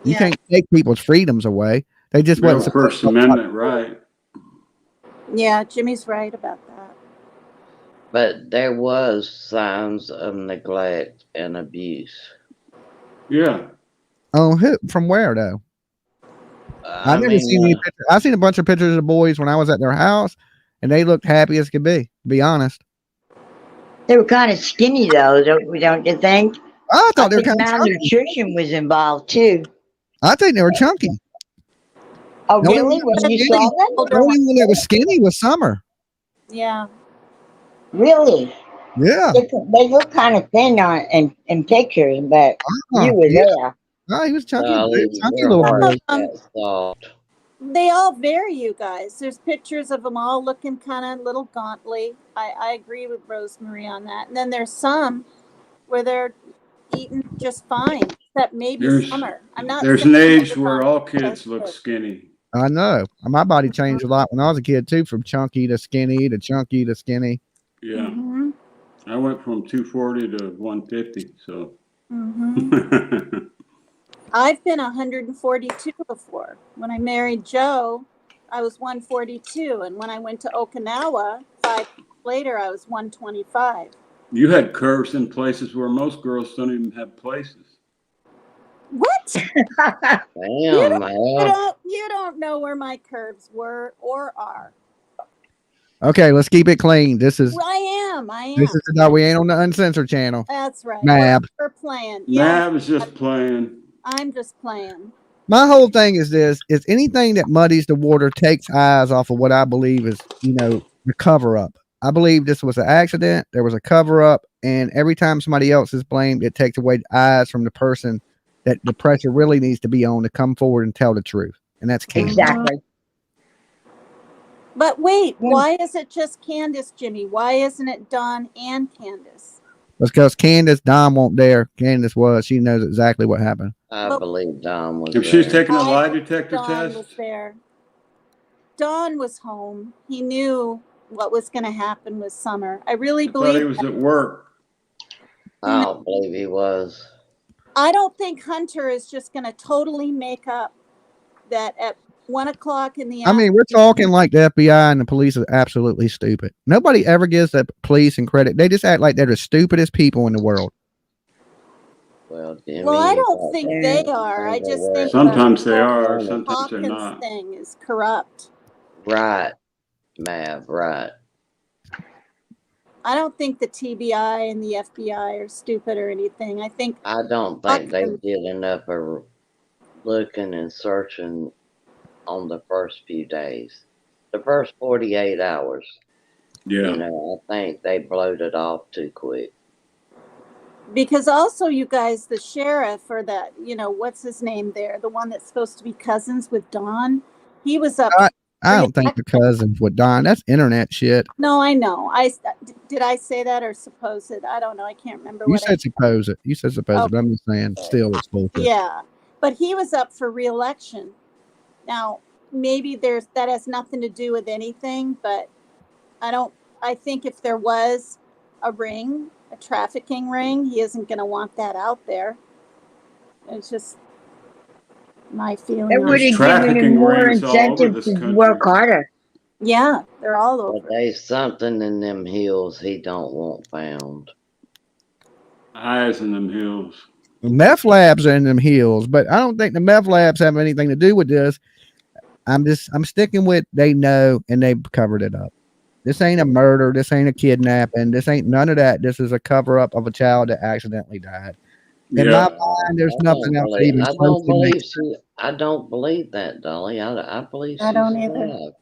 You Yeah. can't take people's freedoms away. They just Real wasn't supposed First to talk about Amendment right. Yeah, Jimmy's right about that. But there was signs of neglect and abuse. Yeah. Oh, who? From where though? I never mean, seen any pictures. I seen a bunch of pictures of the boys when I was at their house, and they looked happy as could be. To be honest, They were kind of skinny, though, don't you think? I thought I they were think kind of chunky. malnutrition was involved, too. I think they were chunky. Oh, The only really? one that was When you skinny, saw them? the only one that was skinny was Summer. Yeah. Really? Yeah. They look kind of thin in pictures, but you were Yeah. there. No, he was chunky. Golly, Chunky their little boy. hearts got soft. They all vary, you guys. There's pictures of them all looking kind of little gauntly. I agree with Rosemary on that. And then there's some where they're eating just fine, except maybe There's Summer. I'm not there's saying an age everybody where all does kids look this. skinny. I know. My body changed a lot when I was a kid too, from chunky to skinny to chunky to skinny. Yeah. Mm-hmm. I went from 240 to 150, so Mm-hmm. I've been 142 before. When I married Joe, I was 142, and when I went to Okinawa 5 years later, I was 125. you had curves in places where most girls don't even have places. What? Damn, man. You don't know where my curves were or are. Okay, let's keep it clean. This is I am. this is about we ain't on the uncensored channel. That's right. Mab. We're playing. Yeah, Mab is just playing. I'm just playing. My whole thing is this: is anything that muddies the water takes eyes off of what I believe is, the cover up. I believe this was an accident. There was a cover up, and every time somebody else is blamed, it takes away eyes from the person that the pressure really needs to be on to come forward and tell the truth, and that's Candace. Exactly. But wait, why is it just Candace, Jimmy? Why isn't it Dawn and Candace? Because Candace, Don won't dare. Candace was. She knows exactly what happened. I believe Don was If there. she's taking a lie detector Dawn test, was there. Dawn was home. He knew what was going to happen with Summer. I really I thought believe he was at work. I don't believe he was. I don't think Hunter is just going to totally make up that at 1 o'clock in the I mean, we're talking like the FBI and the police are absolutely stupid. Nobody ever gives the police and credit. They just act like they're the stupidest people in the world. Well, Jimmy, Well, I don't think they are. I just think Sometimes the they whole are, sometimes they're Hawkins not. thing is corrupt. Right, Mav, right. I don't think the TBI and the FBI are stupid or anything. I think I don't think they did enough of looking and searching on the first few days. The first 48 hours. Yeah. I think they blowed it off too quick. because also you guys, the sheriff or that, what's his name there, the one that's supposed to be cousins with Dawn, he was up. I don't think the cousins would Don. That's internet shit. No, I know. Did I say that or suppose it? I don't know. I can't remember. You said suppose it. You said suppose it. But I'm just saying, still, it's bullshit. Yeah, but he was up for re-election. Now, maybe that has nothing to do with anything, but I think if there was a ring, a trafficking ring, he isn't going to want that out there. It's just my feeling. It would have given him more incentive to work harder. Yeah, they're all over. But there's something in them hills he don't want found. Eyes in them hills. Meth labs are in them hills, but I don't think the meth labs have anything to do with this. I'm sticking with they know and they covered it up. This ain't a murder. This ain't a kidnapping. This ain't none of that. This is a cover up of a child that accidentally died. In my Yeah. mind, there's nothing else to even closely make. I don't believe that, Dolly. I believe I she's don't either. alive.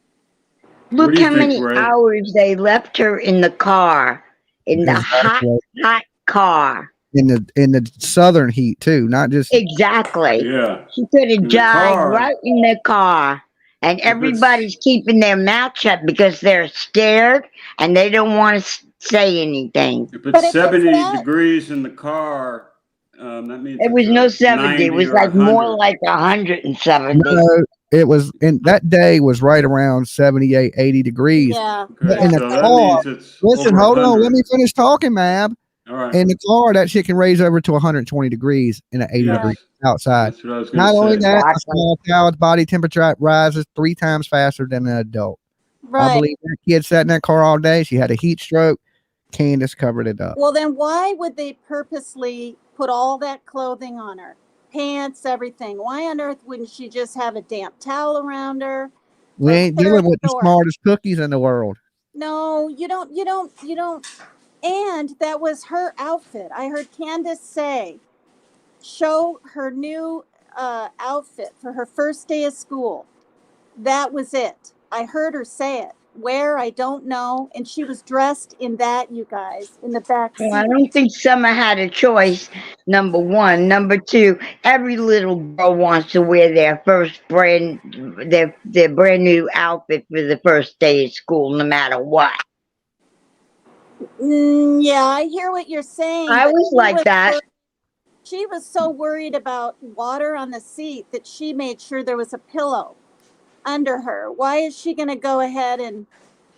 What Look do you how think, many Ray? hours they left her in the car, in the hot, Exactly. hot car. In the southern heat too, not just Exactly. Yeah. She could have In the died car, right in the car. And if it's everybody's keeping their mouth shut because they're scared and they don't want to say anything. if But it's if it's 70 that, degrees in the car, that means It it's was no a 70. It 90 was or like more 100. like 170. no. It was in that day was right around 78, 80 degrees. yeah, But Okay, in yeah. the so that car, means it's listen, over hold on, let 100. me finish talking, Mab. All right. In the car, that shit can raise over to 120 degrees in an 80 Right. degree Yes, outside. that's what I was going to Not only say. that, a Exactly. small child's body temperature rises 3 times faster than an adult. I Right. believe that kid sat in that car all day. She had a heat stroke. Candace covered it up. Well, then why would they purposely put all that clothing on her? Pants, everything. Why on earth wouldn't she just have a damp towel around her We or ain't clear dealing the with the door? smartest cookies in the world. No, you don't. And that was her outfit. I heard Candace say, show her new outfit for her first day of school. That was it. I heard her say it. Where, I don't know. And she was dressed in that, you guys, in the back Well, I seat. don't think Summer had a choice, number one. Number two, every little girl wants to wear their their brand new outfit for the first day of school, no matter what. Yeah, I hear what you're saying, I but was like that. she was so worried about water on the seat that she made sure there was a pillow under her. Why is she going to go ahead and,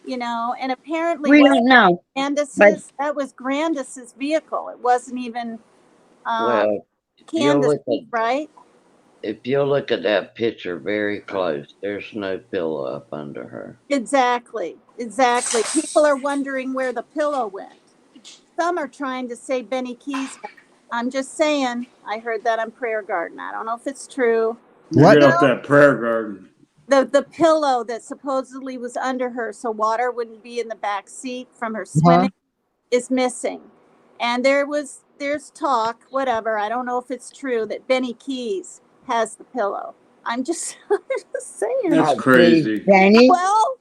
and apparently We don't know. But that was Grandis's vehicle. It wasn't even Well, if you'll Candace's, look at right? if you'll look at that picture very close, there's no pillow up under her. Exactly. People are wondering where the pillow went. Some are trying to say Benny Keys. I'm just saying. I heard that on Prayer Garden. I don't know if it's true. You What get now? off that prayer garden. The pillow that supposedly was under her so water wouldn't be in the back seat from her Huh? swimming is missing. And there's talk, whatever, I don't know if it's true, that Benny Keys has the pillow. I'm just, I'm just saying. That's oh, geez, crazy. Benny. Well,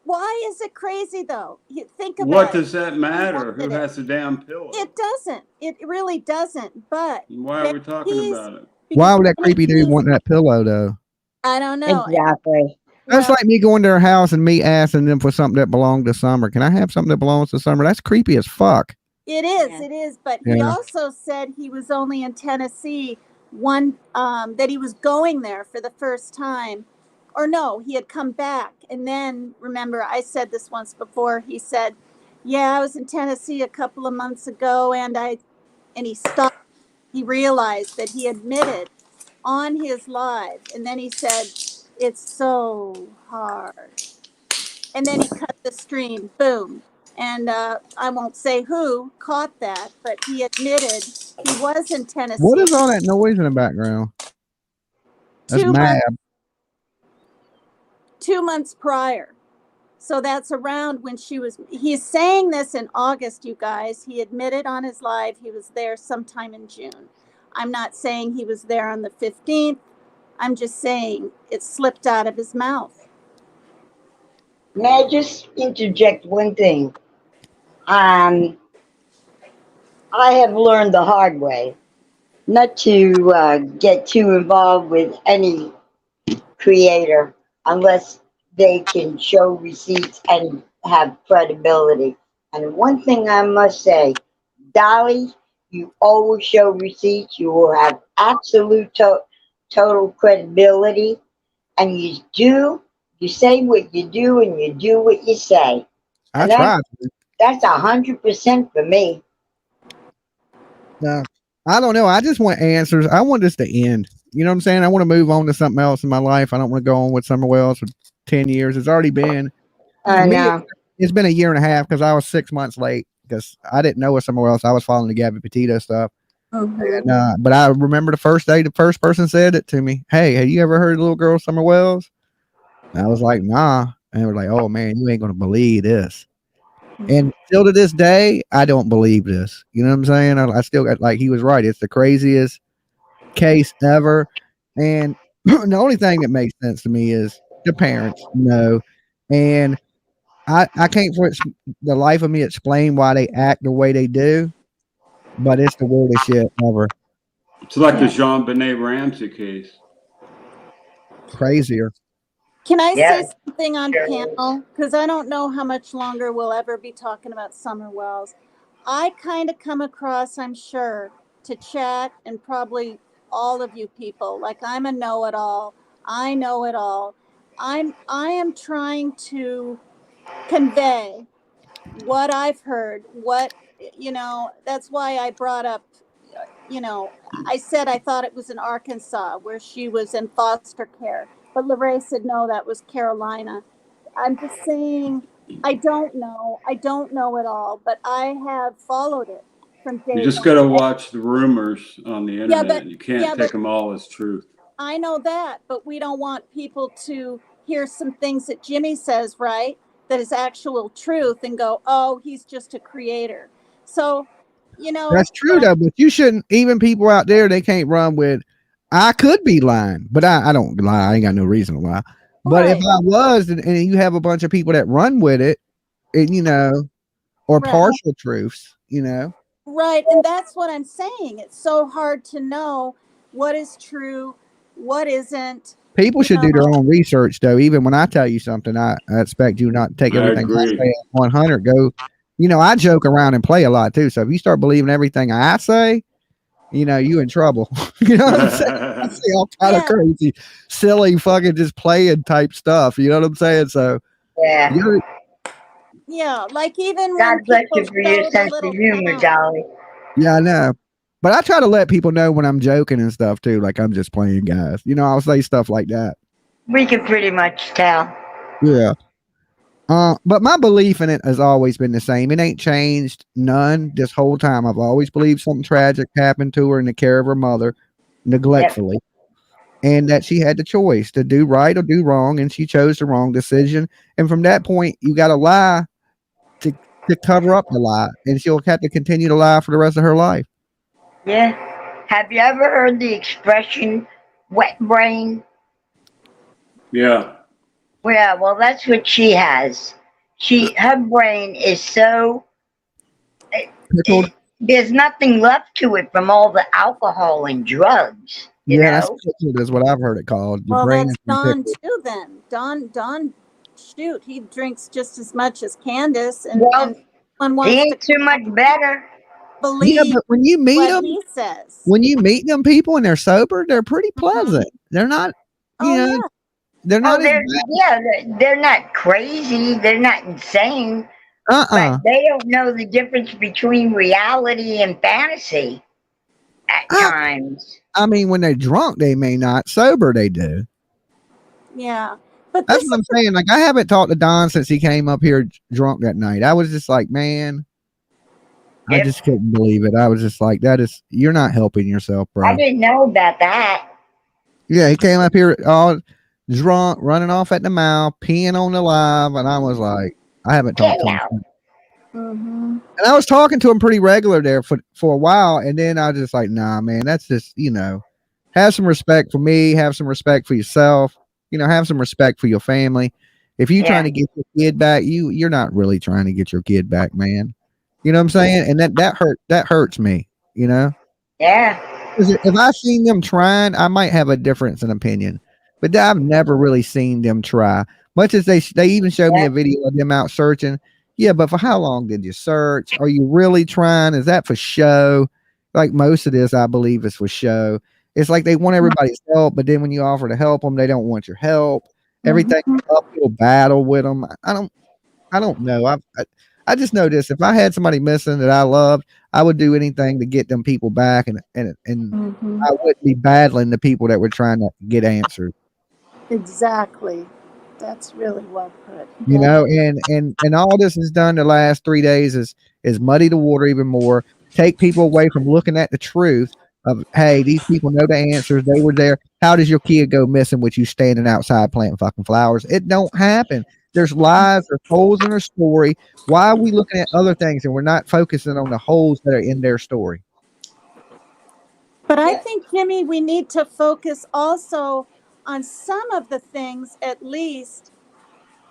why is it crazy though? You think What about it. does that Who matter? Who wanted it? has the damn pillow? It doesn't. It really doesn't. But Why are Benny we talking Keys, about it? because Why would that Benny creepy dude Keys, want that pillow though? I don't know. Exactly. That's Well, like me going to their house and me asking them for something that belonged to Summer. Can I have something that belongs to Summer? That's creepy as fuck. it is. Yeah. It is. But he Yeah. also said he was only in Tennessee that he was going there for the first time. Or no, he had come back. And then remember, I said this once before. He said, "Yeah, I was in Tennessee a couple of months ago, and he stopped. He realized that he admitted on his live, and then he said, it's so hard. And then he cut the stream, boom. And I won't say who caught that, but he admitted he was in What Tennessee is all that noise in the background? That's 2 mad. months 2 months prior. So that's around when he's saying this in August, you guys. He admitted on his live he was there sometime in June. I'm not saying he was there on the 15th. I'm just saying it slipped out of his mouth. May I just interject one thing? I have learned the hard way not to get too involved with any creator unless they can show receipts and have credibility. And one thing I must say, Dolly, you always show receipts. You will have absolute total credibility, and you say what you do, and you do what you say, I and tried. that's 100% for me. No, I don't know. I just want answers. I want this to end. You know what I'm saying? I want to move on to something else in my life. I don't want to go on with Summer Wells for 10 years. It's already been, for I me, know. it's been a year and a half because I was 6 months late because I didn't know what Summer Wells. I was following the Gabby Petito stuff. Mhm. And but I remember the first day the first person said it to me. Hey, have you ever heard of Little Girl Summer Wells? And I was like, nah. And they were like, oh man, you ain't gonna believe this. And still to this day, I don't believe this. You know what I'm saying? I still got like he was right. It's the craziest case ever. And the only thing that makes sense to me is the parents know. And I can't for the life of me explain why they act the way they do, but it's the weirdest shit ever. It's like the Yeah. Jean Benet Ramsey case. Crazier. Can I Yeah, say something on sure is. panel? Because I don't know how much longer we'll ever be talking about Summer Wells. I kind of come across, I'm sure, to chat and probably all of you people like I'm a know-it-all. I know it all. I am trying to convey what I've heard, what that's why I brought up I said I thought it was in Arkansas where she was in foster care, but Lorraine said no, that was Carolina. I'm just saying I don't know. I don't know it all, but I have followed it from You day just one. got to watch the rumors on the Yeah, internet. but You can't yeah, take but them all as truth. I know that, but we don't want people to hear some things that Jimmy says, right? That is actual truth and go, "Oh, he's just a creator." So, That's true what I'm though, but you shouldn't even people out there they can't run with I could be lying, but I don't lie. I ain't got no reason to lie. But if right, I was and you have a bunch of people that run with it, and or right. partial truths. Right, and that's what I'm saying. It's so hard to know what is true, what isn't, People you should do their know. own research though. Even when I tell you something, I expect you not to take I everything I say agree. at 100. Go, I joke around and play a lot too. So if you start believing everything I say, you in trouble. You know what I'm saying? I say all kind of Yeah, crazy, silly, fucking just playing type stuff. You know what I'm saying? So Yeah. you know, yeah. Like even when God bless people you for your show the sense of little humor, town. Dolly. yeah, I know. But I try to let people know when I'm joking and stuff too, like I'm just playing guys. I'll say stuff like that. We can pretty much tell. Yeah. But my belief in it has always been the same. It ain't changed none this whole time. I've always believed something tragic happened to her in the care of her mother, Yep. neglectfully, and that she had the choice to do right or do wrong, and she chose the wrong decision. And from that point, you got to lie to to cover up the lie, and she'll have to continue to lie for the rest of her life. Yeah. Have you ever heard the expression wet brain? Yeah. Yeah, well, that's what she has. Her brain is so, Pickled. there's nothing left to it from all the alcohol and drugs, you Yeah, that's know? pickled is what I've heard it called. Your Well, brain that's has been Don pickled. too. Then Don, shoot, he drinks just as much as Candace, and Well, one he wants to ain't too much better. Yeah, believe but when you meet what them, he says. when you meet them people and they're sober, they're pretty Mhm. pleasant. They're not, you Oh know, yeah, they're not Oh, as they're not crazy. They're not insane, but uh-uh. they don't know the difference between reality and fantasy at I, times. I mean, when they're drunk, they may not. Sober, they do. yeah. But That's this what is I'm saying. Like, I haven't talked to Don since he came up here drunk that night. I was just like, man, I Yep. just couldn't believe it. I was just like, you're not helping yourself, I bro. didn't know about that. Yeah, he came up here all drunk, running off at the mouth, peeing on the live, and I was like, I haven't Get talked to him out. since. hmm And I was talking to him pretty regular there for a while, and then I was just like, nah, man, that's just have some respect for me, have some respect for yourself, have some respect for your family. If you trying Yeah. to get your kid back, you're not really trying to get your kid back, man. You know what I'm saying? And that hurts me. You know, Yeah. 'cause if I seen them trying, I might have a difference in opinion, but I've never really seen them try. Much as they even showed me Yeah. a video of them out searching. Yeah, but for how long did you search? Are you really trying? Is that for show? Like most of this, I believe is for show. It's like they want everybody's help, but then when you offer to help them, they don't want your help. Everything hmm uphill battle with them. I don't know. I just know this. If I had somebody missing that I loved, I would do anything to get them people back, and hmm I wouldn't be battling the people that were trying to get answers. exactly. That's really well put. And all this has done the last 3 days is muddy the water even more. take people away from looking at the truth of, hey, these people know the answers. They were there. How does your kid go missing with you standing outside planting fucking flowers? It don't happen. There's lies, there's holes in their story. Why are we looking at other things and we're not focusing on the holes that are in their story? But I think, Jimmy, we need to focus also on some of the things, at least,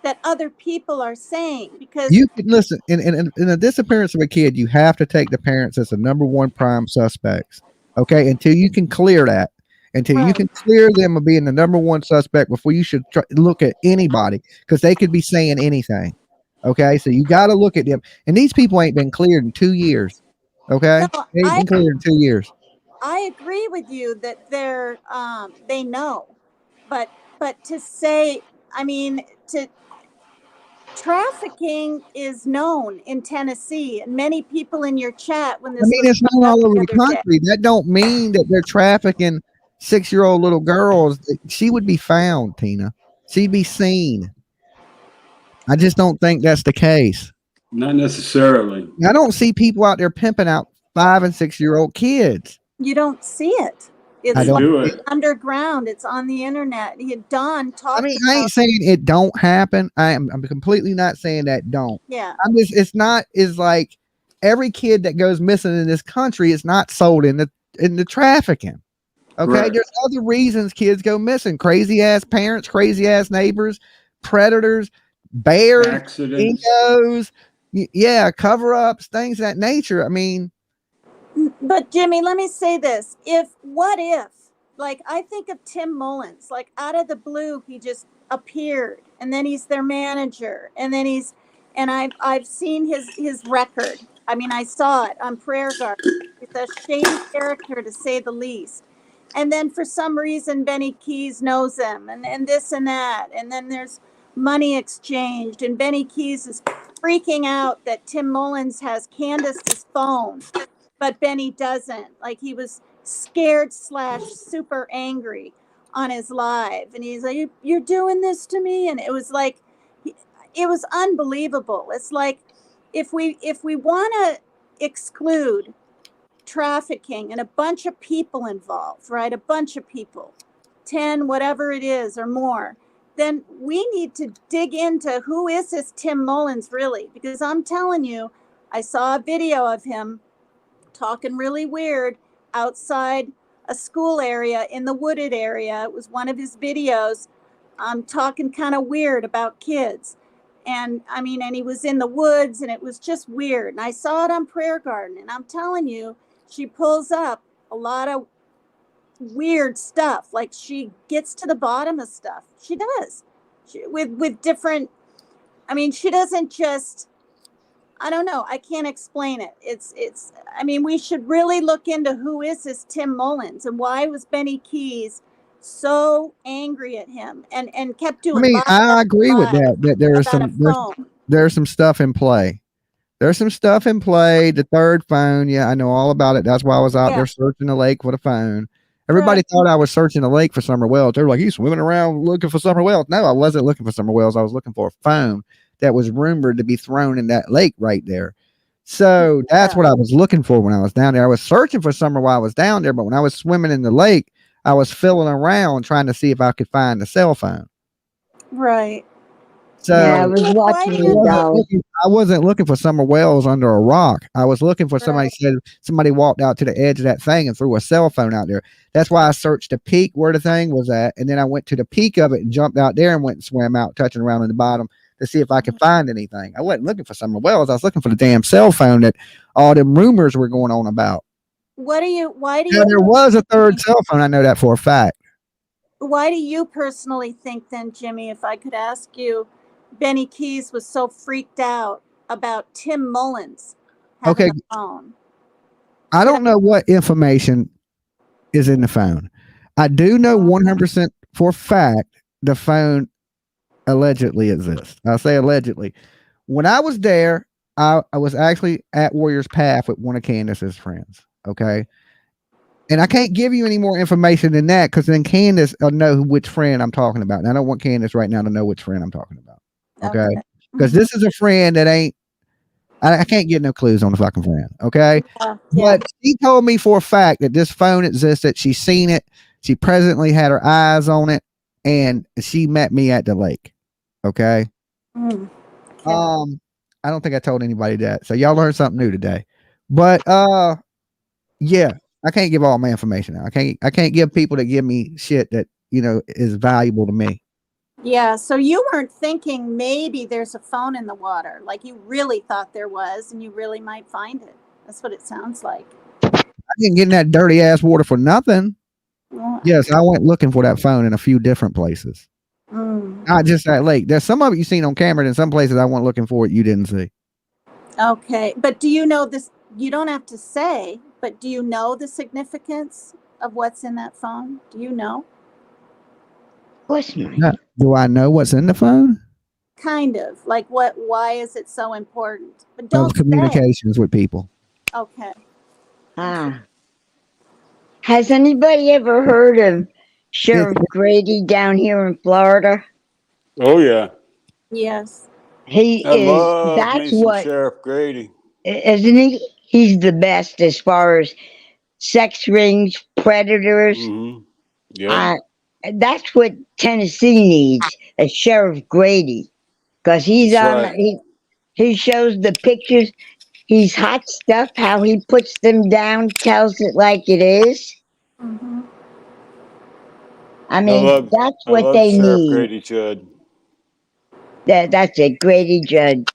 that other people are saying, because You can listen in the disappearance of a kid, you have to take the parents as the number one prime suspects. Okay, until you can clear that, until you can clear them of being the number one suspect before you should look at anybody, because they could be saying anything. Okay, so you got to look at them, and these people ain't been cleared in 2 years. Okay, no, they ain't been cleared in 2 years. I agree with you that they know, but to say, I mean, to trafficking is known in Tennessee, and many people in your chat when I this mean, was it's known brought up all over the the other day. country. That don't mean that they're trafficking 6-year-old little girls. She would be found, Tina. She'd be seen. I just don't think that's the case. Not necessarily. I don't see people out there pimping out 5 and 6-year-old kids. You don't see it. It's I They don't. do it. underground. It's on the internet. Don talked I mean, about I ain't saying it don't happen. I'm completely not saying that don't. yeah. I'm just, it's not, is like every kid that goes missing in this country is not sold in the trafficking. Okay, Correct. there's other reasons kids go missing. Crazy ass parents, crazy ass neighbors, predators, bears, Accidents. dingoes, yeah, cover ups, things of that nature. I mean, But Jimmy, let me say this. What if, like, I think of Tim Mullins, like out of the blue, he just appeared and then he's their manager. And then and I've seen his record. I mean, I saw it on Prayer Garden. It's a shady character to say the least. And then for some reason, Benny Keys knows him and this and that. And then there's money exchanged and Benny Keys is freaking out that Tim Mullins has Candace's phone, but Benny doesn't. Like, he was scared / super angry on his live, and he's like, "You're doing this to me," and it was like, it was unbelievable. It's like, if we want to exclude trafficking and a bunch of people involved, right? A bunch of people, 10, whatever it is, or more, then we need to dig into who is this Tim Mullins really? Because I'm telling you, I saw a video of him talking really weird outside a school area in the wooded area. It was one of his videos, talking kind of weird about kids. And I mean, and he was in the woods and it was just weird. And I saw it on Prayer Garden, and I'm telling you, she pulls up a lot of weird stuff. Like, she gets to the bottom of stuff. She does. With different, I mean, she doesn't just, I don't know. I can't explain it. I mean, we should really look into who is this Tim Mullins and why was Benny Keys so angry at him and kept I doing mean, live I agree with that. That there's about a phone. there's some stuff in play. There's some stuff in play. The third phone, yeah, I know all about it. That's why I was out there searching the lake for the phone. Everybody thought I was searching the lake for Summer Wells. They were like, "He's swimming around looking for Summer Wells." No, I wasn't looking for Summer Wells. I was looking for a phone that was rumored to be thrown in that lake right there. So that's what I was looking for when I was down there. I was searching for Summer while I was down there, but when I was swimming in the lake, I was filling around trying to see if I could find the cell phone. Right. So Yeah, I was watching you go. I wasn't looking for Summer Wells under a rock. I was looking for somebody said somebody walked out to the edge of that thing and threw a cell phone out there. That's why I searched the peak where the thing was at, and then I went to the peak of it and jumped out there and went and swam out, touching around in the bottom to see if I could find anything. I wasn't looking for Summer Wells. I was looking for the damn cell phone that all them rumors were going on about. Why do you There was a third cell phone. I know that for a fact. Why do you personally think then, Jimmy, if I could ask you, Benny Keys was so freaked out about Tim Mullins having a phone? I don't know what information is in the phone. I do know 100% for a fact the phone allegedly exists. I'll say allegedly. When I was there, I was actually at Warriors Path with one of Candace's friends. Okay. And I can't give you any more information than that because then Candace will know which friend I'm talking about. And I don't want Candace right now to know which friend I'm talking about. Okay. Because this is a friend that ain't, I can't get no clues on the fucking phone. Okay. Yeah. But she told me for a fact that this phone existed. She's seen it. She presently had her eyes on it, and she met me at the lake. Okay. Mm. I don't think I told anybody that. So y'all learned something new today. But yeah, I can't give all my information out. I can't give people that give me shit that, you know, is valuable to me. Yeah, so you weren't thinking maybe there's a phone in the water. Like you really thought there was, and you really might find it. That's what it sounds like. I didn't get in that dirty ass water for nothing. Well, Yes, I went looking for that phone in a few different places. Not just that lake. There's some of it you seen on camera, and some places I went looking for it you didn't see. okay, but do you know this? You don't have to say, but do you know the significance of what's in that phone? Do you know? What's mine? Do I know what's in the phone? Kind of. Like what? Why is it so important? But don't Of communications with people. say. Okay. Ah. Has anybody ever heard of Sheriff Grady down here in Florida? Oh yeah, Yes. He I is, love that's me some what, Sheriff Grady. isn't he? He's the best as far as sex rings, predators. Mm-hmm. Yeah, That's what Tennessee needs, a Sheriff Grady. Because he's that's on, right. he shows the pictures. He's hot stuff, how he puts them down, tells it like it is. Mm-hmm. I mean, that's I what love they Sheriff need. Grady Judd. That's it, Grady Judd.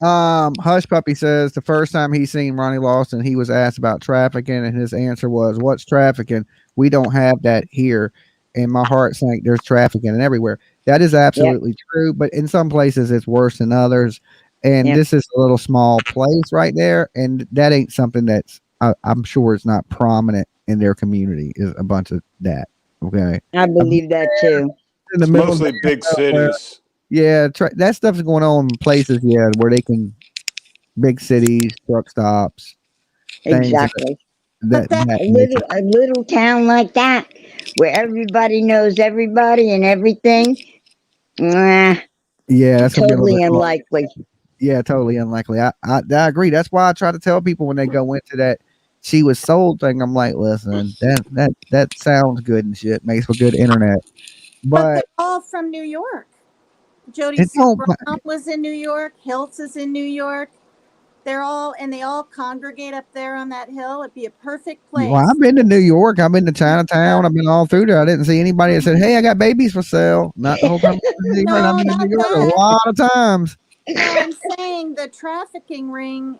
Hush Puppy says the first time he seen Ronnie Lawson, he was asked about trafficking, and his answer was, "What's trafficking? We don't have that here." And my heart sank. There's trafficking and everywhere. That is Yep, absolutely true, but in some places it's worse than others. And yep. this is a little small place right there, and that ain't something that's I'm sure it's not prominent in their community. Is a bunch of that. Okay, I believe that too. in the It's middle of mostly big nowhere. cities. Yeah, that stuff's going on in places, yeah, where they can big cities, truck stops, things Exactly. But that that nature. A little town like that, where everybody knows everybody and everything, nah, Yeah, that's gonna be a little totally bit hard. unlikely. Yeah, totally unlikely. I agree. That's why I try to tell people when they go into that she was sold thing. I'm like, listen, that sounds good and shit, makes for good internet, but but they're all from New York. Jody it Sue don't. Brown was in New York. Hiltz is in New York. They all congregate up there on that hill. It'd be a perfect Well, place. I've been to New York. I've been to Chinatown. I've been all through there. I didn't see anybody that said, "Hey, I got babies for sale." Not the whole time. I've No, been to not New York a that. lot of times. No, I'm saying the trafficking ring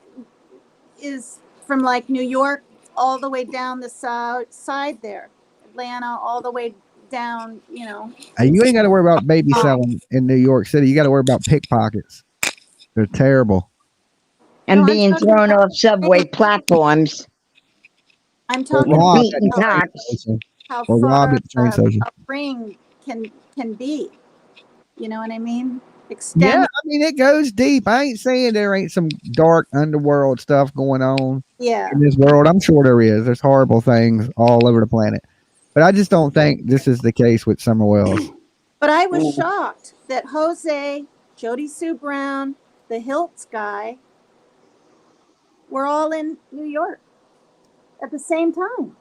is from like New York all the way down the side there, Atlanta, all the way down. You know, You ain't got to worry about baby selling in New York City. You got to worry about pickpockets. They're terrible. no, And I'm being talking thrown about off subway platforms I'm Or talking and about robbed at beaten the train cops. station. how Or robbed far at the train station. a ring can be. You know what I mean? Yeah, Extend. I mean it goes deep. I ain't saying there ain't some dark underworld stuff going on Yeah. in this world. I'm sure there is. There's horrible things all over the planet. But I just don't think this is the case with Summer Wells. But I was Mm. shocked that Jose, Jody Sue Brown, the Hiltz guy were all in New York at the same time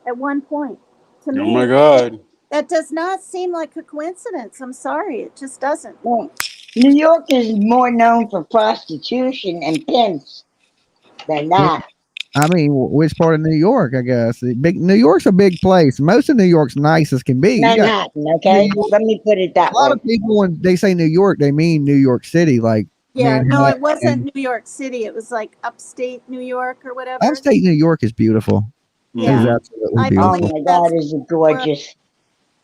at one point. To Oh me, my God. that does not seem like a coincidence. I'm sorry, it just doesn't. Well, New York is more known for prostitution and pimps than Yeah, that. I mean, which part of New York? I guess New York's a big place. Most of New York's nice as can be. You got Manhattan, New okay? York. Let me put it A that lot way. of people when they say New York, they mean New York City, like Yeah, no, it Manhattan. wasn't New York City. It was like upstate New York or whatever. Upstate New York is beautiful. It is Yeah, Mm-hmm. absolutely I Oh beautiful. believe my that's God, is it where gorgeous?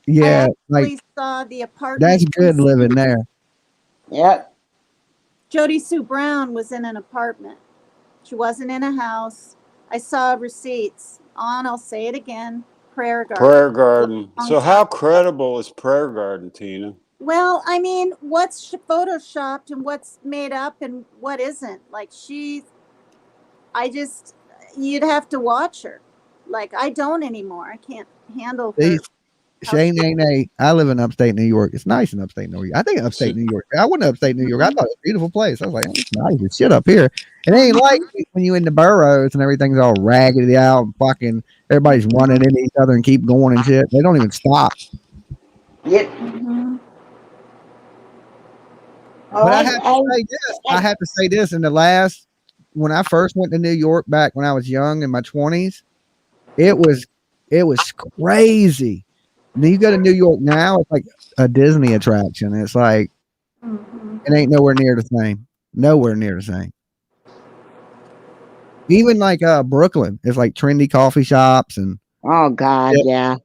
I Yeah, like actually saw the that's apartment. good living there. Yep. Jody Sue Brown was in an apartment. She wasn't in a house. I saw receipts on, I'll say it again, Prayer Garden. Prayer Garden. Long So time how ago. credible is Prayer Garden, Tina? Well, I mean, what's photoshopped and what's made up and what isn't? Like I just, you'd have to watch her. Like I don't anymore. I can't handle See, her. Shane Nene, I live in upstate New York. It's nice in upstate New York. I think upstate New York. I went to upstate New York. I thought it was a beautiful place. I was like, oh, it's nice as shit up here. It ain't like when you in the boroughs and everything's all raggedy out, fucking everybody's running into each other and keep going and shit. They don't even stop. Yep. Mhm. Oh, But I have to say this. I have to say this. When I first went to New York back when I was young in my 20s, it was crazy. Then you go to New York now, it's like a Disney attraction. It's like it ain't nowhere near the same. Nowhere near the same. Even like Brooklyn, it's like trendy coffee shops and Oh God, yeah.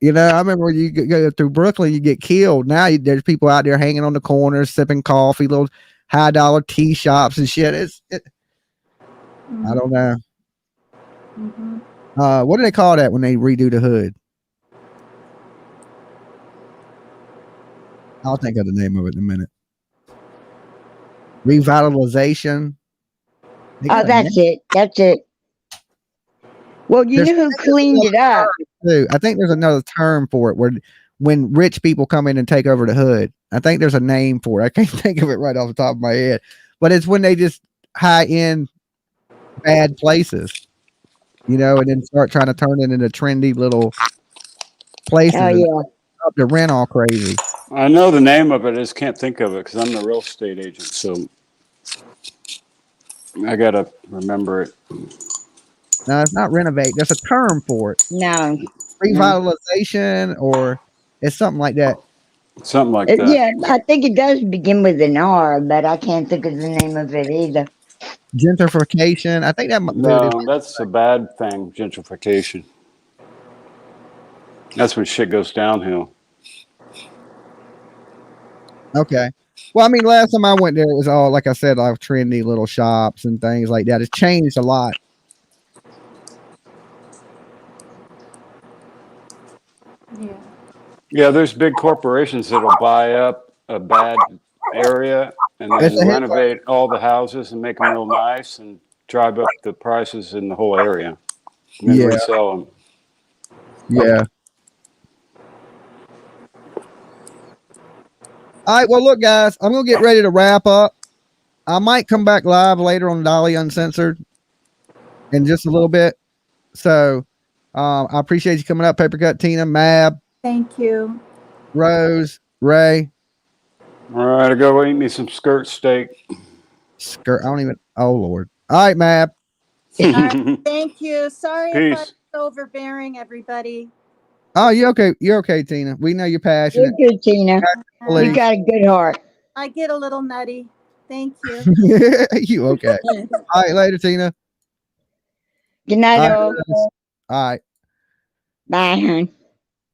you know, I remember when you go through Brooklyn, you get killed. Now there's people out there hanging on the corners, sipping coffee, little $high tea shops and shit. I don't know. What do they call that when they redo the hood? I'll think of the name of it in a minute. Revitalization. Oh, that's it. That's it. Well, you know who cleaned it up? I think there's another term for it where when rich people come in and take over the hood. I think there's a name for it. I can't think of it right off the top of my head. But it's when they just high end bad places, you know, and then start trying to turn it into trendy little places. Oh yeah. Up the rent all crazy. I know the name of it. I just can't think of it because I'm the real estate agent. So I got to remember it. No, it's not renovate. There's a term for it. No. Revitalization or it's something like that. Something like that. Yeah, I think it does begin with an R, but I can't think of the name of it either. Gentrification. I think that No, that's a bad thing. Gentrification. That's when shit goes downhill. Okay. Well, I mean, last time I went there, it was all, like I said, like trendy little shops and things like that. It's changed a lot. Yeah, there's big corporations that'll buy up a bad area and then renovate all the houses and make them real nice and drive up the prices in the whole area and then resell them. Yeah. All right. Well, look, guys, I'm going to get ready to wrap up. I might come back live later on Dolly Uncensored in just a little bit. So I appreciate you coming up, Papercut, Tina, Mab. Thank you. Rose, Ray. All right, I go eat me some skirt steak. Skirt. I don't even. Oh, Lord. All right, Mab. All right, thank you. Sorry if I Peace. was overbearing, everybody. Oh, you're okay. You're okay, Tina. We know you're passionate. You're good, Tina. You got a good heart. I get a little nutty. Thank you. You okay? All right, later, Tina. Good night, all. all. All right. Bye, hon.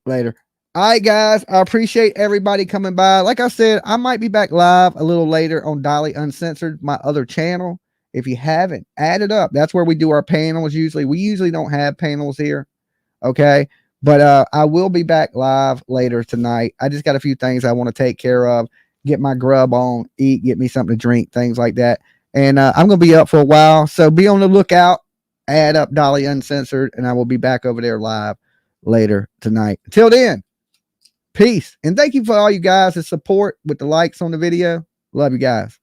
Later. All right, guys. I appreciate everybody coming by. Like I said, I might be back live a little later on Dolly Uncensored, my other channel. If you haven't, add it up. That's where we do our panels usually. We usually don't have panels here. Okay. But I will be back live later tonight. I just got a few things I want to take care of, get my grub on, eat, get me something to drink, things like that. And I'm going to be up for a while. So be on the lookout. Add up Dolly Uncensored, and I will be back over there live later tonight. Until then, peace. And thank you for all you guys' support with the likes on the video. Love you guys.